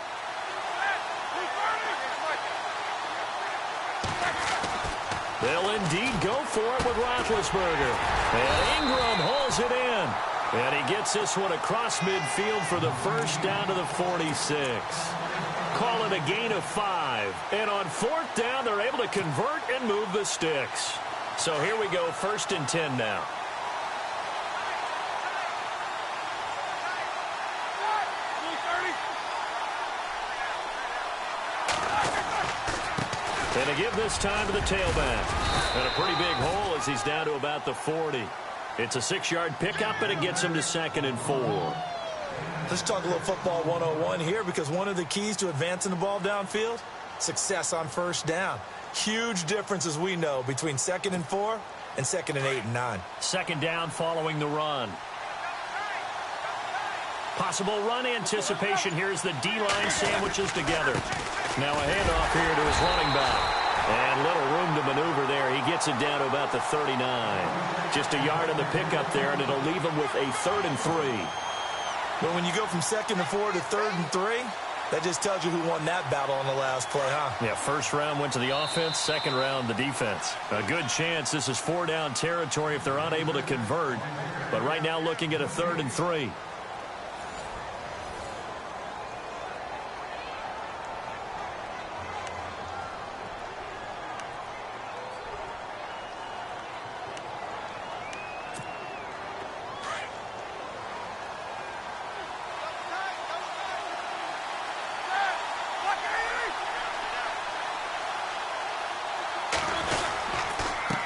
They'll indeed go for it with Roethlisberger. And Ingram holds it in. And he gets this one across midfield for the first down to the 46. Call it a gain of 5. And on 4th down, they're able to convert and move the sticks. So here we go, 1st and 10 now. And to give this time to the tailback. And a pretty big hole as he's down to about the 40. It's a 6-yard pickup, and it gets him to 2nd and 4. Let's talk a little football 101 here, because one of the keys to advancing the ball downfield, success on first down. Huge difference, as we know, between 2nd and 4 and 2nd and 8 and 9. 2nd down following the run. Possible run anticipation here as the D-line sandwiches together. Now a handoff here to his running back. And little room to maneuver there. He gets it down to about the 39. Just a yard on the pickup there, and it'll leave him with a 3rd and 3. But when you go from 2nd and 4 to 3rd and 3, that just tells you who won that battle on the last play, huh? Yeah, 1st round went to the offense, 2nd round the defense. A good chance this is 4-down territory if they're unable to convert. But right now looking at a 3rd and 3.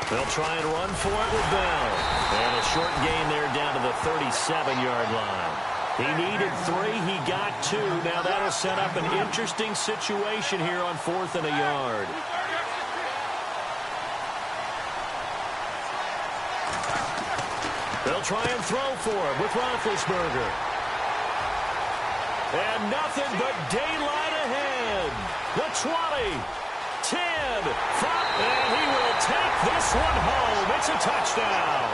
They'll try and run for it with Bell. And a short gain there down to the 37-yard line. He needed 3. He got 2. Now that'll set up an interesting situation here on 4th and a yard. They'll try and throw for it with Roethlisberger. And nothing but daylight ahead. The 20, 10, 5, and he will take this one home. It's a touchdown.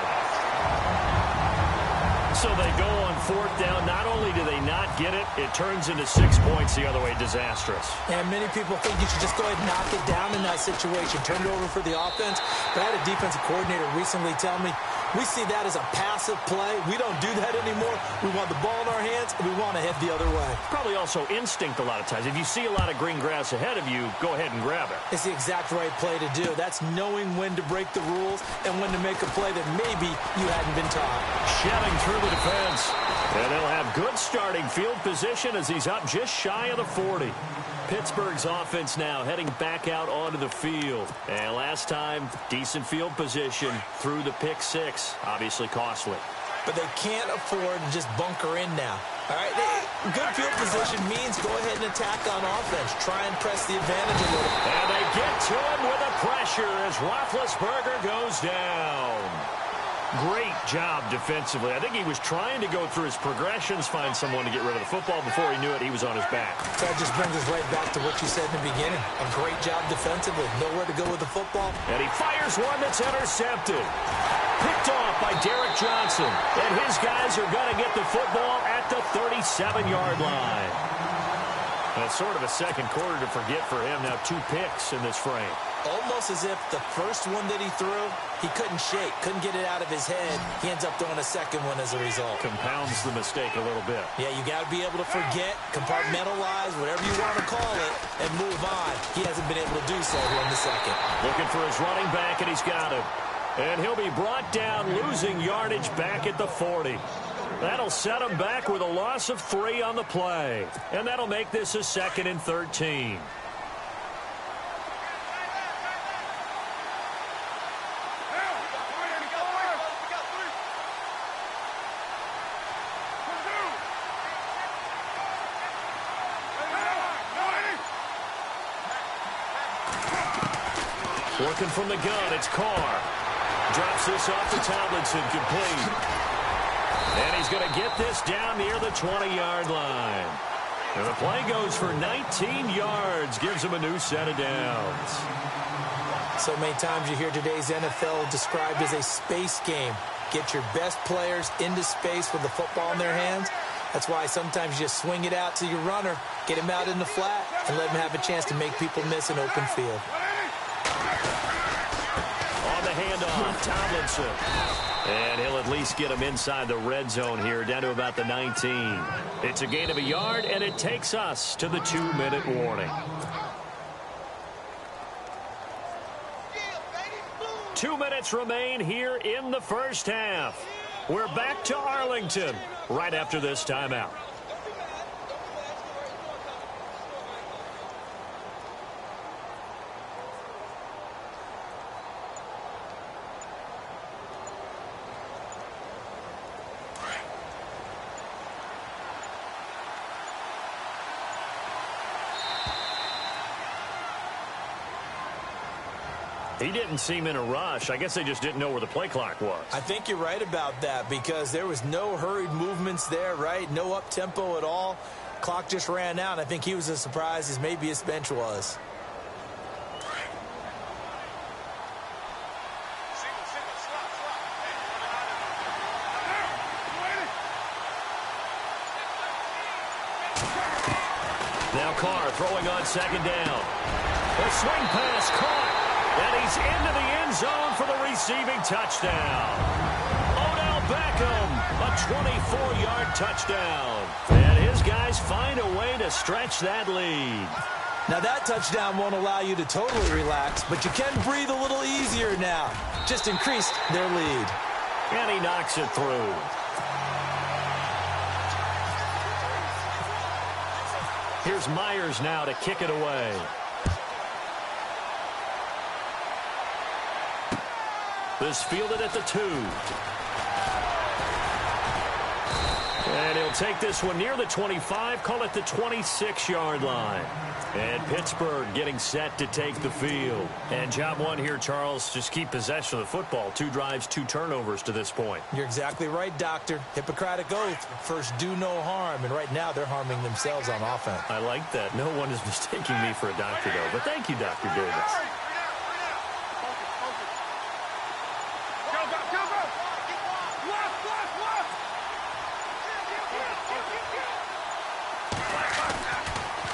So they go on fourth down. Not only do they not get it, it turns into 6 points the other way. Disastrous. And many people think you should just go ahead and knock it down in that situation. Turn it over for the offense. But I had a defensive coordinator recently tell me, we see that as a passive play. We don't do that anymore. We want the ball in our hands, and we want to head the other way. Probably also instinct a lot of times. If you see a lot of green grass ahead of you, go ahead and grab it. It's the exact right play to do. That's knowing when to break the rules and when to make a play that maybe you hadn't been taught. Shedding through the defense. And they'll have good starting field position as he's up just shy of the 40. Pittsburgh's offense now heading back out onto the field. And last time, decent field position through the pick six. Obviously costly. But they can't afford to just bunker in now. All right, good field position means go ahead and attack on offense. Try and press the advantage a little. And they get to him with a pressure as Roethlisberger goes down. Great job defensively. I think he was trying to go through his progressions, find someone to get rid of the football. Before he knew it, he was on his back. So that just brings us right back to what you said in the beginning. A great job defensively. Nowhere to go with the football. And he fires one that's intercepted. Picked off by Derek Johnson. And his guys are going to get the football at the 37-yard line. That's sort of a second quarter to forget for him. Now 2 picks in this frame. Almost as if the first one that he threw, he couldn't shake, couldn't get it out of his head. He ends up throwing a second one as a result. Compounds the mistake a little bit. Yeah, you got to be able to forget, compartmentalize, whatever you want to call it, and move on. He hasn't been able to do so here in the second. Looking for his running back, and he's got him. And he'll be brought down, losing yardage back at the 40. That'll set him back with a loss of 3 on the play. And that'll make this a 2nd and 13. Working from the gun, it's Carr. Drops this off to Tomlinson, complete. And he's going to get this down near the 20-yard line. And the play goes for 19 yards, gives him a new set of downs. So many times you hear today's NFL described as a space game. Get your best players into space with the football in their hands. That's why sometimes you just swing it out to your runner, get him out in the flat, and let him have a chance to make people miss an open field. On the handoff, Tomlinson. And he'll at least get him inside the red zone here, down to about the 19. It's a gain of a yard, and it takes us to the 2-minute warning. 2 minutes remain here in the first half. We're back to Arlington right after this timeout. He didn't seem in a rush. I guess they just didn't know where the play clock was. I think you're right about that because there was no hurried movements there, right? No up-tempo at all. Clock just ran out. I think he was as surprised as maybe his bench was. Now Carr throwing on 2nd down. A swing pass caught. And he's into the end zone for the receiving touchdown. Odell Beckham, a 24-yard touchdown. And his guys find a way to stretch that lead. Now that touchdown won't allow you to totally relax, but you can breathe a little easier now. Just increased their lead. And he knocks it through. Here's Myers now to kick it away. This fielded at the 2. And he'll take this one near the 25, call it the 26-yard line. And Pittsburgh getting set to take the field. And job one here, Charles, just keep possession of the football. 2 drives, 2 turnovers to this point. You're exactly right, Doctor. Hippocratic oath, first do no harm. And right now they're harming themselves on offense. I like that. No one is mistaking me for a doctor, though. But thank you, Dr. Davis.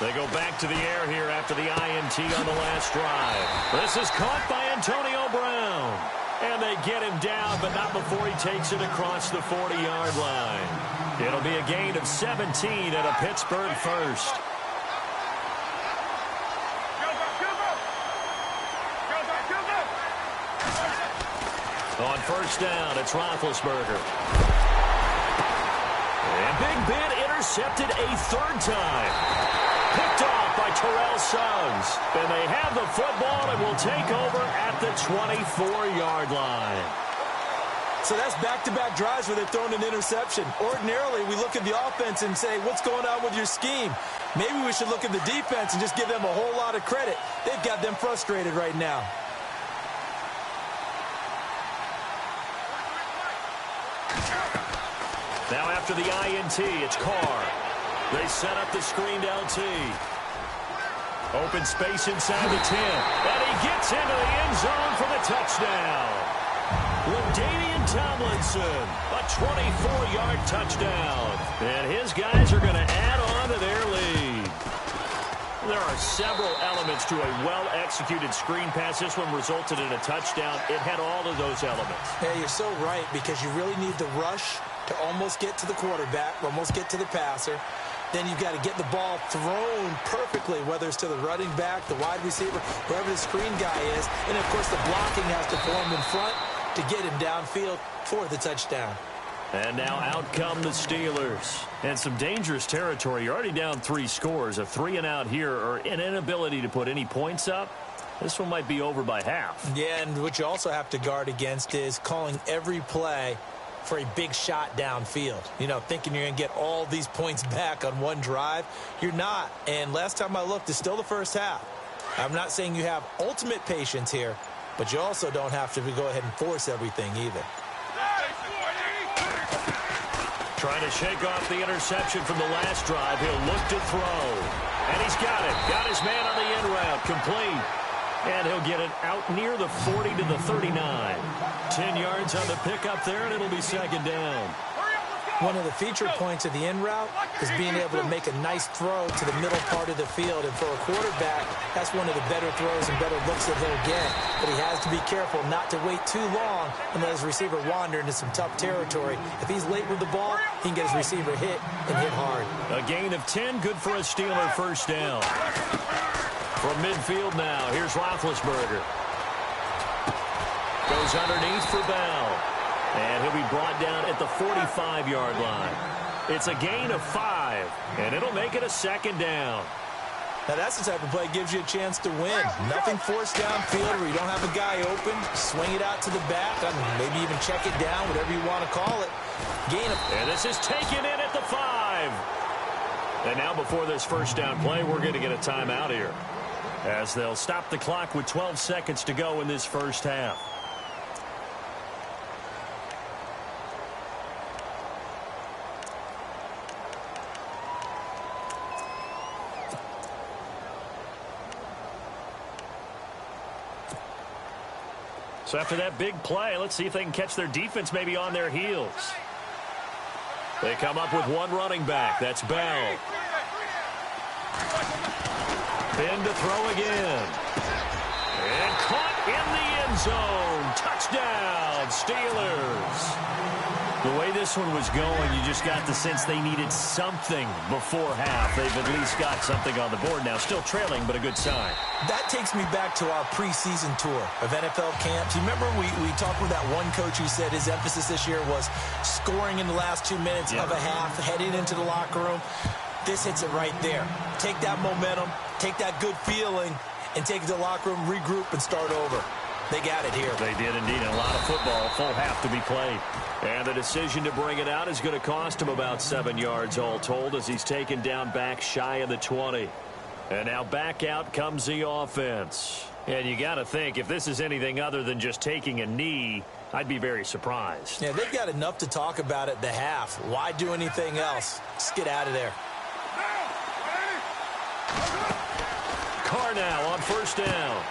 They go back to the air here after the INT on the last drive. This is caught by Antonio Brown. And they get him down, but not before he takes it across the 40-yard line. It'll be a gain of 17 and a Pittsburgh first. On first down, it's Roethlisberger. And Big Ben intercepted a third time. Picked off by Terrell Suggs. And they have the football and will take over at the 24-yard line. So that's back-to-back drives where they've thrown an interception. Ordinarily, we look at the offense and say, what's going on with your scheme? Maybe we should look at the defense and just give them a whole lot of credit. They've got them frustrated right now. Now after the INT, it's Carr. They set up the screened LT. Open space inside the 10. And he gets into the end zone for the touchdown. LaDainian Tomlinson, a 24-yard touchdown. And his guys are going to add on to their lead. There are several elements to a well-executed screen pass. This one resulted in a touchdown. It had all of those elements. Yeah, you're so right, because you really need the rush to almost get to the quarterback, almost get to the passer. Then you've got to get the ball thrown perfectly, whether it's to the running back, the wide receiver, wherever the screen guy is. And, of course, the blocking has to form in front to get him downfield for the touchdown. And now out come the Steelers. And some dangerous territory. You're already down 3 scores. A 3-and-out here, or an inability to put any points up. This one might be over by half. Yeah, and what you also have to guard against is calling every play for a big shot downfield. You know, thinking you're going to get all these points back on one drive. You're not. And last time I looked, it's still the first half. I'm not saying you have ultimate patience here, but you also don't have to go ahead and force everything either. Trying to shake off the interception from the last drive. He'll look to throw. And he's got it. Got his man on the in route. Complete. And he'll get it out near the 40 to the 39. 10 yards on the pickup there, and it'll be second down. One of the feature points of the in route is being able to make a nice throw to the middle part of the field. And for a quarterback, that's one of the better throws and better looks that he'll get. But he has to be careful not to wait too long and let his receiver wander into some tough territory. If he's late with the ball, he can get his receiver hit and hit hard. A gain of 10, good for a Steeler first down. From midfield now, here's Roethlisberger. Goes underneath for Bell. And he'll be brought down at the 45-yard line. It's a gain of 5, and it'll make it a second down. Now that's the type of play that gives you a chance to win. Nothing forced downfield where you don't have a guy open. Swing it out to the back. Maybe even check it down, whatever you want to call it. Gain of... And this is taken in at the 5. And now before this first down play, we're going to get a timeout here, as they'll stop the clock with 12 seconds to go in this first half. So after that big play, let's see if they can catch their defense maybe on their heels. They come up with one running back. That's Bell. Ben to throw again. And caught in the end zone. Touchdown, Steelers. The way this one was going, you just got the sense they needed something before half. They've at least got something on the board now. Still trailing, but a good sign. That takes me back to our preseason tour of NFL camps. You remember we talked with that one coach who said his emphasis this year was scoring in the last 2 minutes of a half, heading into the locker room. This hits it right there. Take that momentum, take that good feeling, and take it to the locker room, regroup, and start over. They got it here. They did indeed. A lot of football, full half to be played. And the decision to bring it out is going to cost him about 7 yards all told, as he's taken down back shy of the 20. And now back out comes the offense. And you got to think, if this is anything other than just taking a knee, I'd be very surprised. Yeah, they've got enough to talk about at the half. Why do anything else? Just get out of there. Carr now on first down.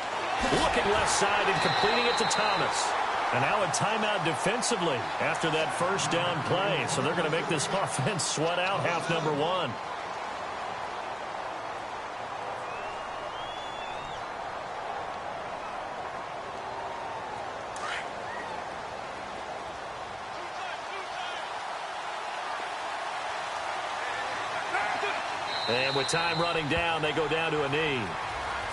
Looking left side and completing it to Thomas. And now a timeout defensively after that first down play. So they're going to make this offense sweat out half number 1. And with time running down, they go down to a knee.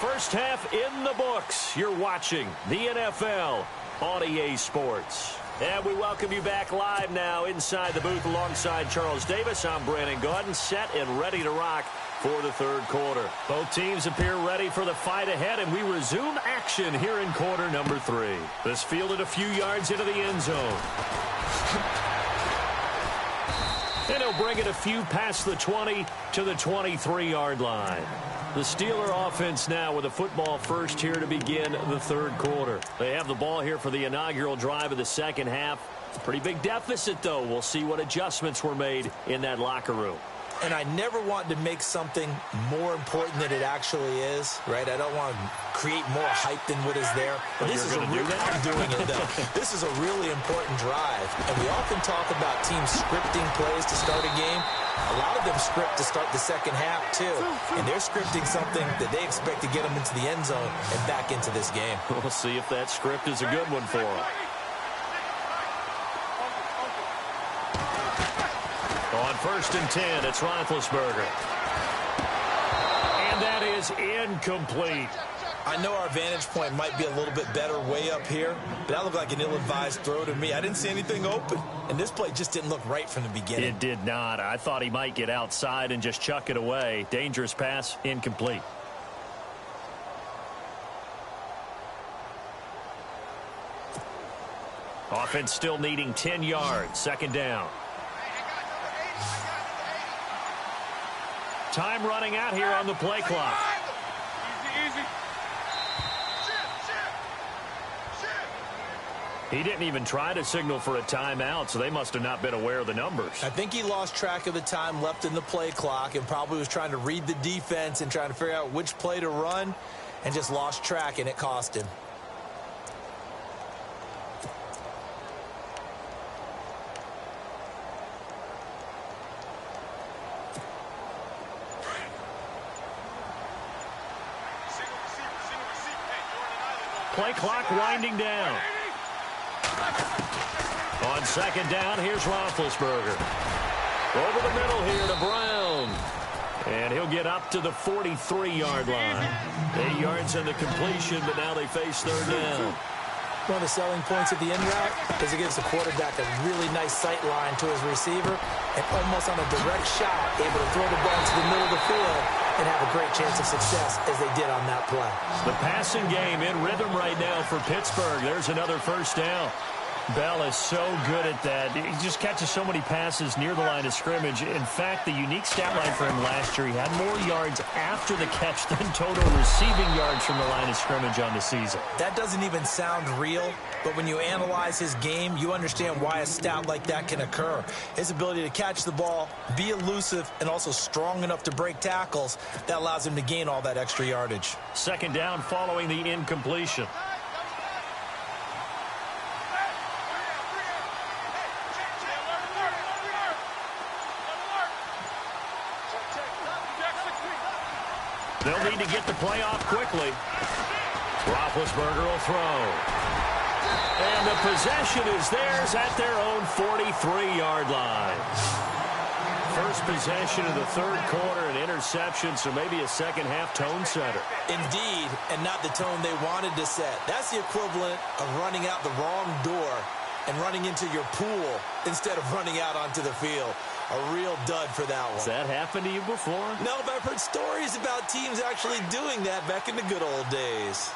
First half in the books. You're watching the NFL on EA Sports. And we welcome you back live now inside the booth alongside Charles Davis. I'm Brandon Gaudin, set and ready to rock for the third quarter. Both teams appear ready for the fight ahead, and we resume action here in quarter number 3. This fielded a few yards into the end zone. And he'll bring it a few past the 20 to the 23-yard line. The Steeler offense now with a football first here to begin the third quarter. They have the ball here for the inaugural drive of the second half. Pretty big deficit, though. We'll see what adjustments were made in that locker room. And I never want to make something more important than it actually is, right? I don't want to create more hype than what is there. But this is I'm doing it, though. This is a really important drive. And we often talk about teams scripting plays to start a game. A lot of them script to start the second half, too. And they're scripting something that they expect to get them into the end zone and back into this game. We'll see if that script is a good one for them. On 1st and 10, it's Roethlisberger. And that is incomplete. I know our vantage point might be a little bit better way up here, but that looked like an ill-advised throw to me. I didn't see anything open, and this play just didn't look right from the beginning. It did not. I thought he might get outside and just chuck it away. Dangerous pass, incomplete. Offense still needing 10 yards. Second down. Time running out here on the play clock. Easy. He didn't even try to signal for a timeout, so they must have not been aware of the numbers. I think he lost track of the time left in the play clock and probably was trying to read the defense and trying to figure out which play to run and just lost track, and it cost him. Play clock winding down. On second down, here's Roethlisberger. Over the middle here to Brown. And he'll get up to the 43-yard line. 8 yards on the completion, but now they face third down. One of the selling points of the end route is it gives the quarterback a really nice sight line to his receiver and almost on a direct shot able to throw the ball to the middle of the field and have a great chance of success as they did on that play. The passing game in rhythm right now for Pittsburgh. There's another first down. Bell is so good at that. He just catches so many passes near the line of scrimmage. In fact, the unique stat line for him last year, he had more yards after the catch than total receiving yards from the line of scrimmage on the season. That doesn't even sound real, but when you analyze his game, you understand why a stat like that can occur. His ability to catch the ball, be elusive, and also strong enough to break tackles, that allows him to gain all that extra yardage. Second down following the incompletion. They'll need to get the play off quickly. Roethlisberger will throw. And the possession is theirs at their own 43-yard line. First possession of the third quarter, an interception, so maybe a second-half tone setter. Indeed, and not the tone they wanted to set. That's the equivalent of running out the wrong door and running into your pool instead of running out onto the field. A real dud for that one. Has that happened to you before? No, but I've heard stories about teams actually doing that back in the good old days.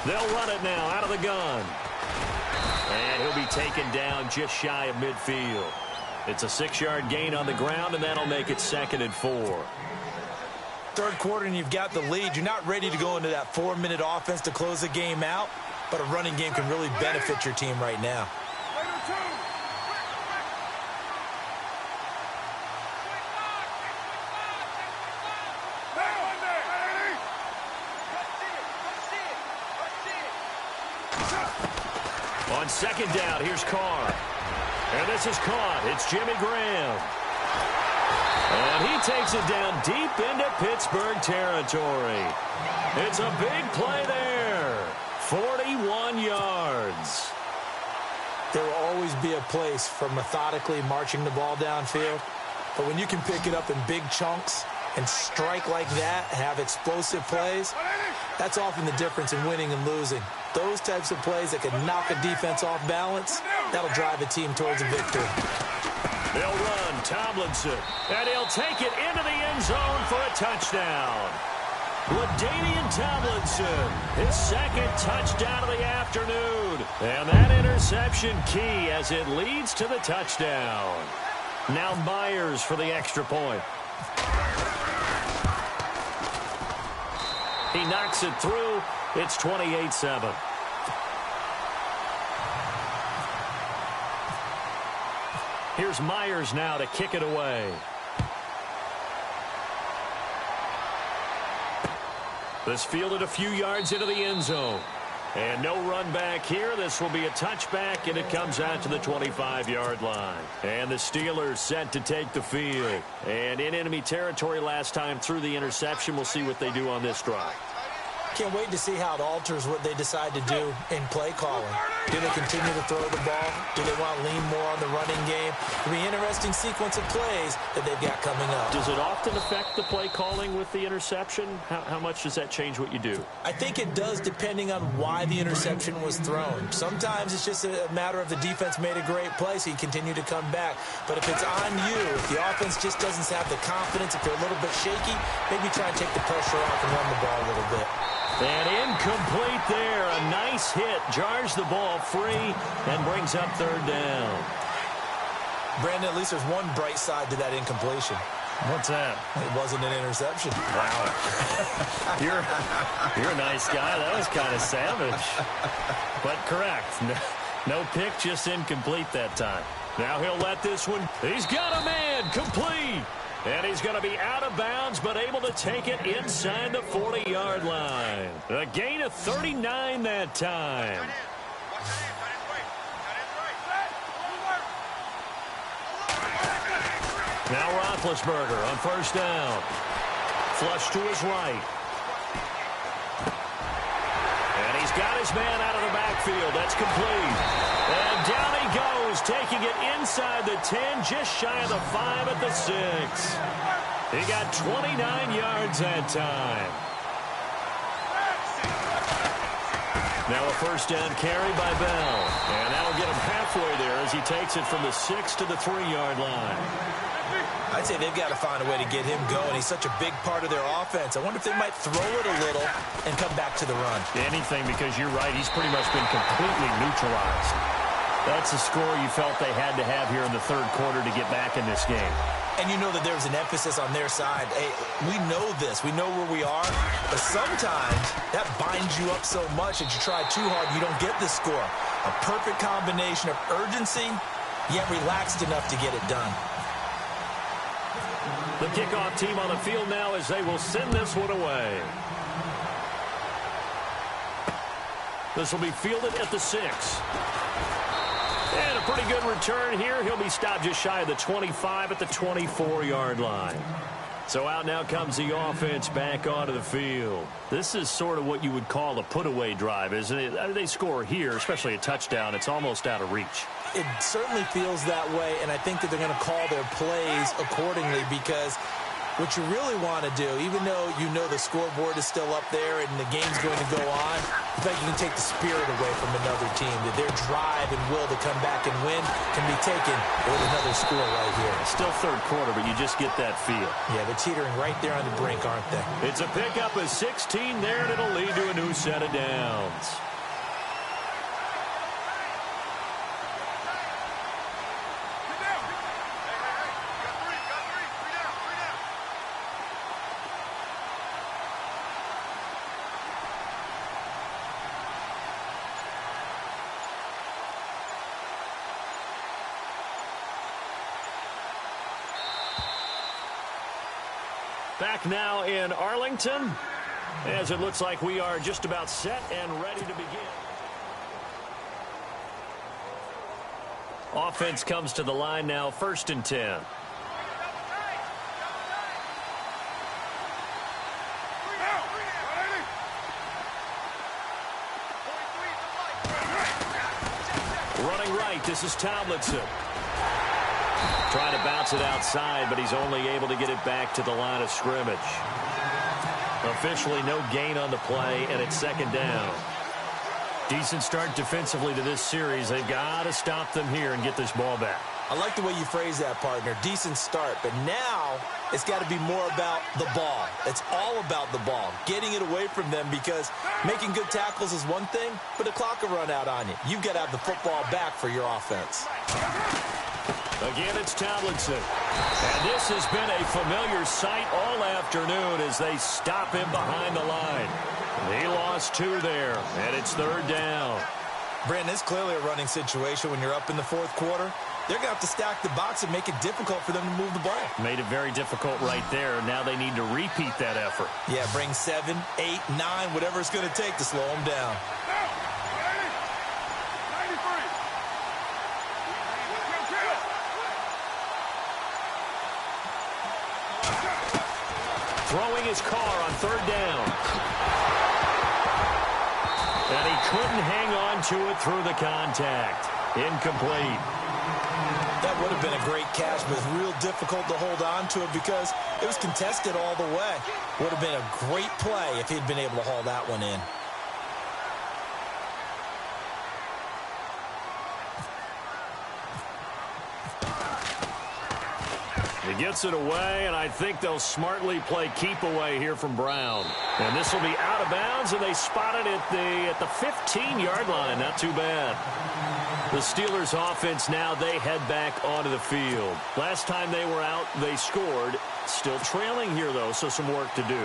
They'll run it now out of the gun. And he'll be taken down just shy of midfield. It's a 6-yard gain on the ground, and that'll make it 2nd and 4. Third quarter, and you've got the lead. You're not ready to go into that 4-minute offense to close the game out, but a running game can really benefit your team right now. On second down, here's Carr. And this is caught. It's Jimmy Graham. And he takes it down deep into Pittsburgh territory. It's a big play there. 41 yards. There will always be a place for methodically marching the ball downfield. But when you can pick it up in big chunks and strike like that, have explosive plays, that's often the difference in winning and losing. Those types of plays that can knock a defense off balance, that'll drive a team towards a victory. They'll run Tomlinson, and he'll take it into the end zone for a touchdown. LaDainian Tomlinson, his second touchdown of the afternoon. And that interception key as it leads to the touchdown. Now Myers for the extra point. He knocks it through. It's 28-7. Here's Myers now to kick it away. This fielded a few yards into the end zone. And no run back here. This will be a touchback, and it comes out to the 25-yard line. And the Steelers set to take the field. And in enemy territory last time through the interception. We'll see what they do on this drive. Can't wait to see how it alters what they decide to do in play calling. Do they continue to throw the ball? Do they want to lean more on the running game? It'll be an interesting sequence of plays that they've got coming up. Does it often affect the play calling with the interception? How much does that change what you do? I think it does, depending on why the interception was thrown. Sometimes it's just a matter of the defense made a great play, so you continue to come back. But if it's on you, if the offense just doesn't have the confidence, if they're a little bit shaky, maybe try and take the pressure off and run the ball a little bit. And incomplete there. A nice hit. Jars the ball free and brings up third down. Brandon, at least there's one bright side to that incompletion. What's that? It wasn't an interception. Wow. You're a nice guy. That was kind of savage. But correct. No pick, just incomplete that time. Now he'll let this one. He's got a man. Complete. And he's going to be out of bounds, but able to take it inside the 40-yard line. A gain of 39 that time. Now Roethlisberger on first down. Flush to his right. And he's got his man out of the backfield. That's complete. And down he goes, taking it inside the 10, just shy of the 5 at the 6. He got 29 yards that time. Now a first down carry by Bell. And that'll get him halfway there as he takes it from the 6 to the 3-yard line. I'd say they've got to find a way to get him going. He's such a big part of their offense. I wonder if they might throw it a little and come back to the run. Anything, because you're right. He's pretty much been completely neutralized. That's the score you felt they had to have here in the third quarter to get back in this game. And you know that there's an emphasis on their side. Hey, we know this. We know where we are. But sometimes that binds you up so much that you try too hard, you don't get the score. A perfect combination of urgency, yet relaxed enough to get it done. The kickoff team on the field now as they will send this one away. This will be fielded at the 6. And a pretty good return here. He'll be stopped just shy of the 25 at the 24-yard line. So out now comes the offense back onto the field. This is sort of what you would call a put-away drive, isn't it? They score here, especially a touchdown. It's almost out of reach. It certainly feels that way, and I think that they're going to call their plays accordingly because what you really want to do, even though you know the scoreboard is still up there and the game's going to go on, I think you can take the spirit away from another team, that their drive and will to come back and win can be taken with another score right here. Still third quarter, but you just get that feel. Yeah, they're teetering right there on the brink, aren't they? It's a pickup of 16 there, and it'll lead to a new set of downs. Back now in Arlington, as it looks like we are just about set and ready to begin. Offense comes to the line now, 1st and 10. Running right, this is Tomlinson. Trying to bounce it outside, but he's only able to get it back to the line of scrimmage. Officially no gain on the play, and it's second down. Decent start defensively to this series. They've got to stop them here and get this ball back. I like the way you phrase that, partner. Decent start, but now it's got to be more about the ball. It's all about the ball, getting it away from them, because making good tackles is one thing, but the clock will run out on you. You've got to have the football back for your offense. Again, it's Tomlinson. And this has been a familiar sight all afternoon as they stop him behind the line. He lost 2 there, and it's third down. Brandon, it's clearly a running situation when you're up in the fourth quarter. They're going to have to stack the box and make it difficult for them to move the ball. Made it very difficult right there. Now they need to repeat that effort. Yeah, bring 7, 8, 9, whatever it's going to take to slow them down. Throwing his car on third down. And he couldn't hang on to it through the contact. Incomplete. That would have been a great catch, but it's real difficult to hold on to it because it was contested all the way. Would have been a great play if he'd been able to haul that one in. He gets it away, and I think they'll smartly play keep away here from Brown. And this will be out of bounds, and they spot it at the 15-yard line. Not too bad. The Steelers offense now, they head back onto the field. Last time they were out, they scored. Still trailing here, though, so some work to do.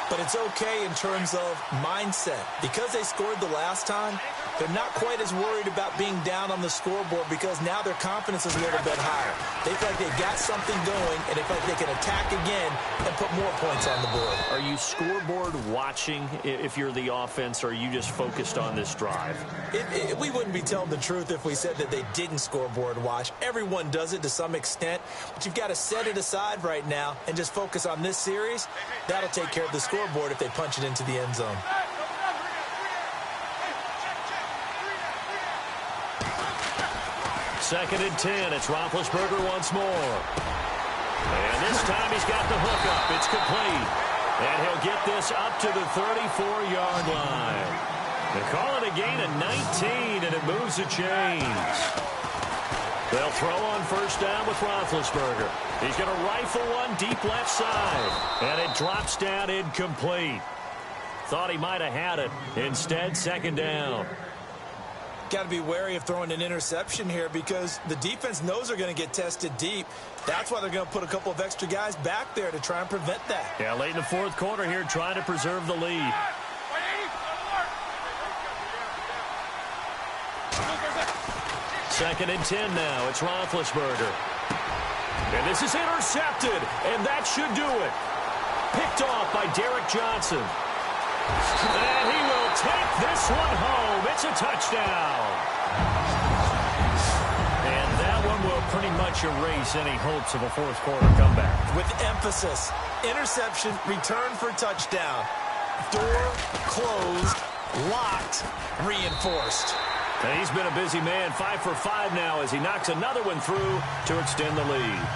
But it's okay in terms of mindset. Because they scored the last time, they're not quite as worried about being down on the scoreboard because now their confidence is a little bit higher. They feel like they've got something going, and they feel like they can attack again and put more points on the board. Are you scoreboard watching if you're the offense, or are you just focused on this drive? We wouldn't be telling the truth if we said that they didn't scoreboard watch. Everyone does it to some extent, but you've got to set it aside right now and just focus on this series. That'll take care of the scoreboard if they punch it into the end zone. Second and 10. It's Roethlisberger once more. And this time he's got the hook up. It's complete. And he'll get this up to the 34-yard line. They call it a gain of 19, and it moves the chains. They'll throw on first down with Roethlisberger. He's going to rifle one deep left side. And it drops down incomplete. Thought he might have had it. Instead, second down. Got to be wary of throwing an interception here because the defense knows they're going to get tested deep. That's why they're going to put a couple of extra guys back there to try and prevent that. Yeah, late in the fourth quarter here, trying to preserve the lead. Second and 10 now. It's Roethlisberger. And this is intercepted, and that should do it. Picked off by Derek Johnson. And he will take this one home. It's a touchdown. And that one will pretty much erase any hopes of a fourth quarter comeback. With emphasis, interception, return for touchdown. Door closed, locked, reinforced. And he's been a busy man, 5 for 5 now as he knocks another one through to extend the lead.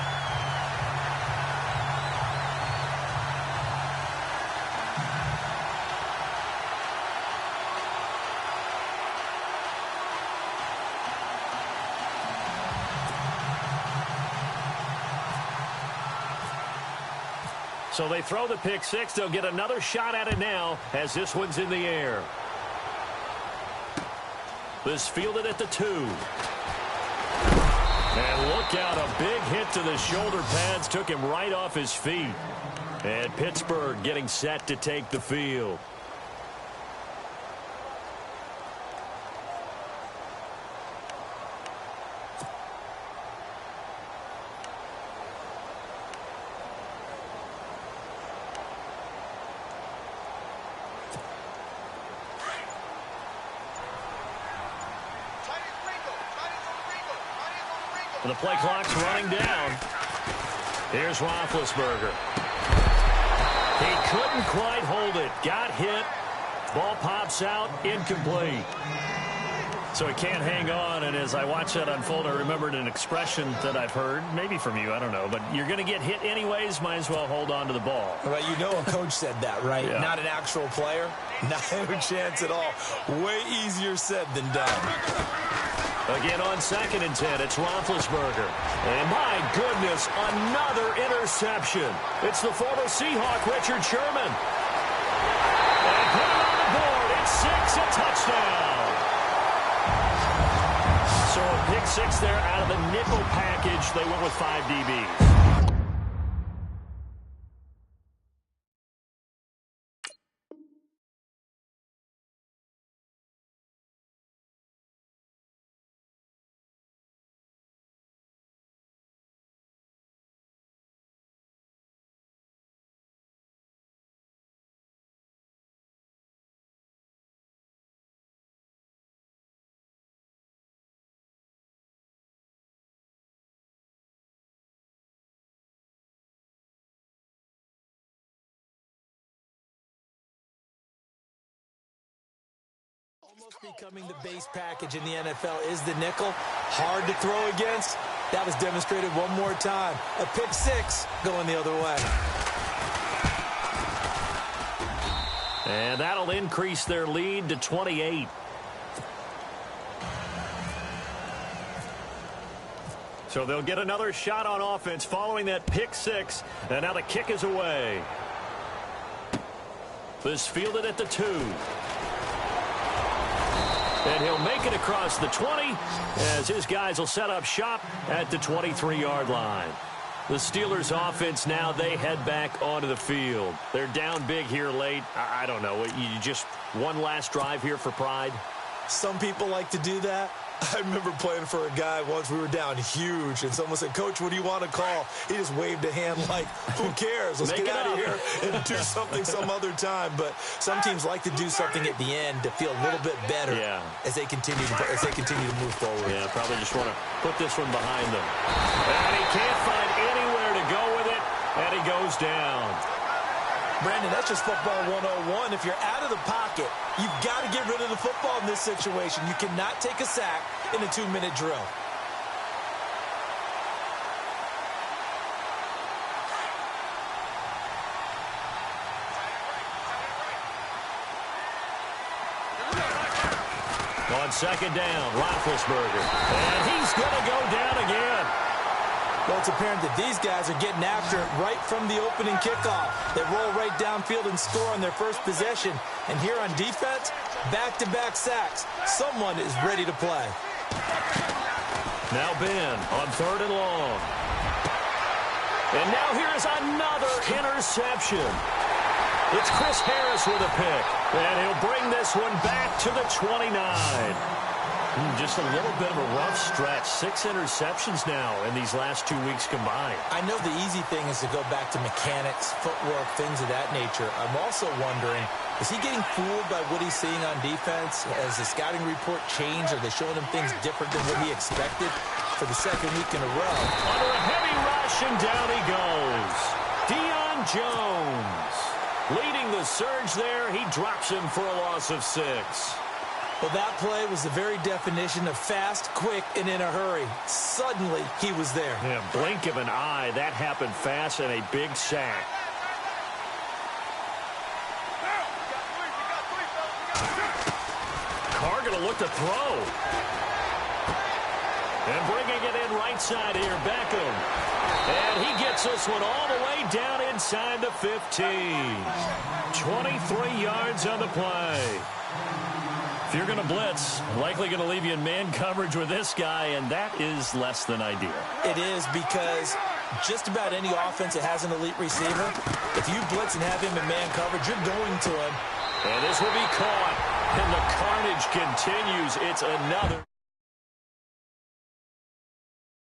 So they throw the pick six. They'll get another shot at it now as this one's in the air. This fielded at the 2. And look out, a big hit to the shoulder pads took him right off his feet. And Pittsburgh getting set to take the field. The play clock's running down. Here's Roethlisberger. He couldn't quite hold it. Got hit. Ball pops out. Incomplete. So he can't hang on, and as I watch that unfold, I remembered an expression that I've heard, maybe from you, I don't know, but you're going to get hit anyways, might as well hold on to the ball. Well, you know a coach said that, right? Yeah. Not an actual player. Not a chance at all. Way easier said than done. Again on 2nd and 10, it's Roethlisberger. And my goodness, another interception. It's the former Seahawk, Richard Sherman. And put it on the board. It's 6, a touchdown. So a pick 6 there out of the nickel package. They went with 5 DBs. Almost becoming the base package in the NFL is the nickel. Hard to throw against. That was demonstrated one more time. A pick 6 going the other way. And that'll increase their lead to 28. So they'll get another shot on offense following that pick 6. And now the kick is away. This fielded at the 2. And he'll make it across the 20 as his guys will set up shop at the 23-yard line. The Steelers offense now, they head back onto the field. They're down big here late. I don't know. You just one last drive here for pride? Some people like to do that. I remember playing for a guy once. We were down huge, and someone said, "Coach, what do you want to call?" He just waved a hand like, who cares? Let's get out of here and do something some other time. But some teams like to do something at the end to feel a little bit better as they continue to move forward. Yeah, probably just want to put this one behind them. And he can't find anywhere to go with it, and he goes down. Brandon, that's just football 101. If you're out of the pocket, you've got to get rid of the football in this situation. You cannot take a sack in a 2-minute drill. On 2nd down, Roethlisberger. And he's going to go down again. Well, it's apparent that these guys are getting after it right from the opening kickoff. They roll right downfield and score on their first possession. And here on defense, back-to-back sacks. Someone is ready to play. Now Ben on 3rd and long. And now here is another interception. It's Chris Harris with a pick. And he'll bring this one back to the 29. Just a little bit of a rough stretch. 6 interceptions now in these last 2 weeks combined. I know the easy thing is to go back to mechanics, footwork, things of that nature. I'm also wondering, is he getting fooled by what he's seeing on defense? Has the scouting report changed? Are they showing him things different than what he expected for the 2nd week in a row? Under a heavy rush, and down he goes. Deion Jones leading the surge there. He drops him for a loss of 6. Well, that play was the very definition of fast, quick, and in a hurry. Suddenly, he was there. Yeah, blink of an eye. That happened fast and a big sack. Carr going to look to throw. And bringing it in right side here, Beckham. And he gets this one all the way down inside the 15. 23 yards on the play. If you're going to blitz, likely going to leave you in man coverage with this guy, and that is less than ideal. It is, because just about any offense that has an elite receiver, if you blitz and have him in man coverage, you're going to him. And this will be caught, and the carnage continues. It's another.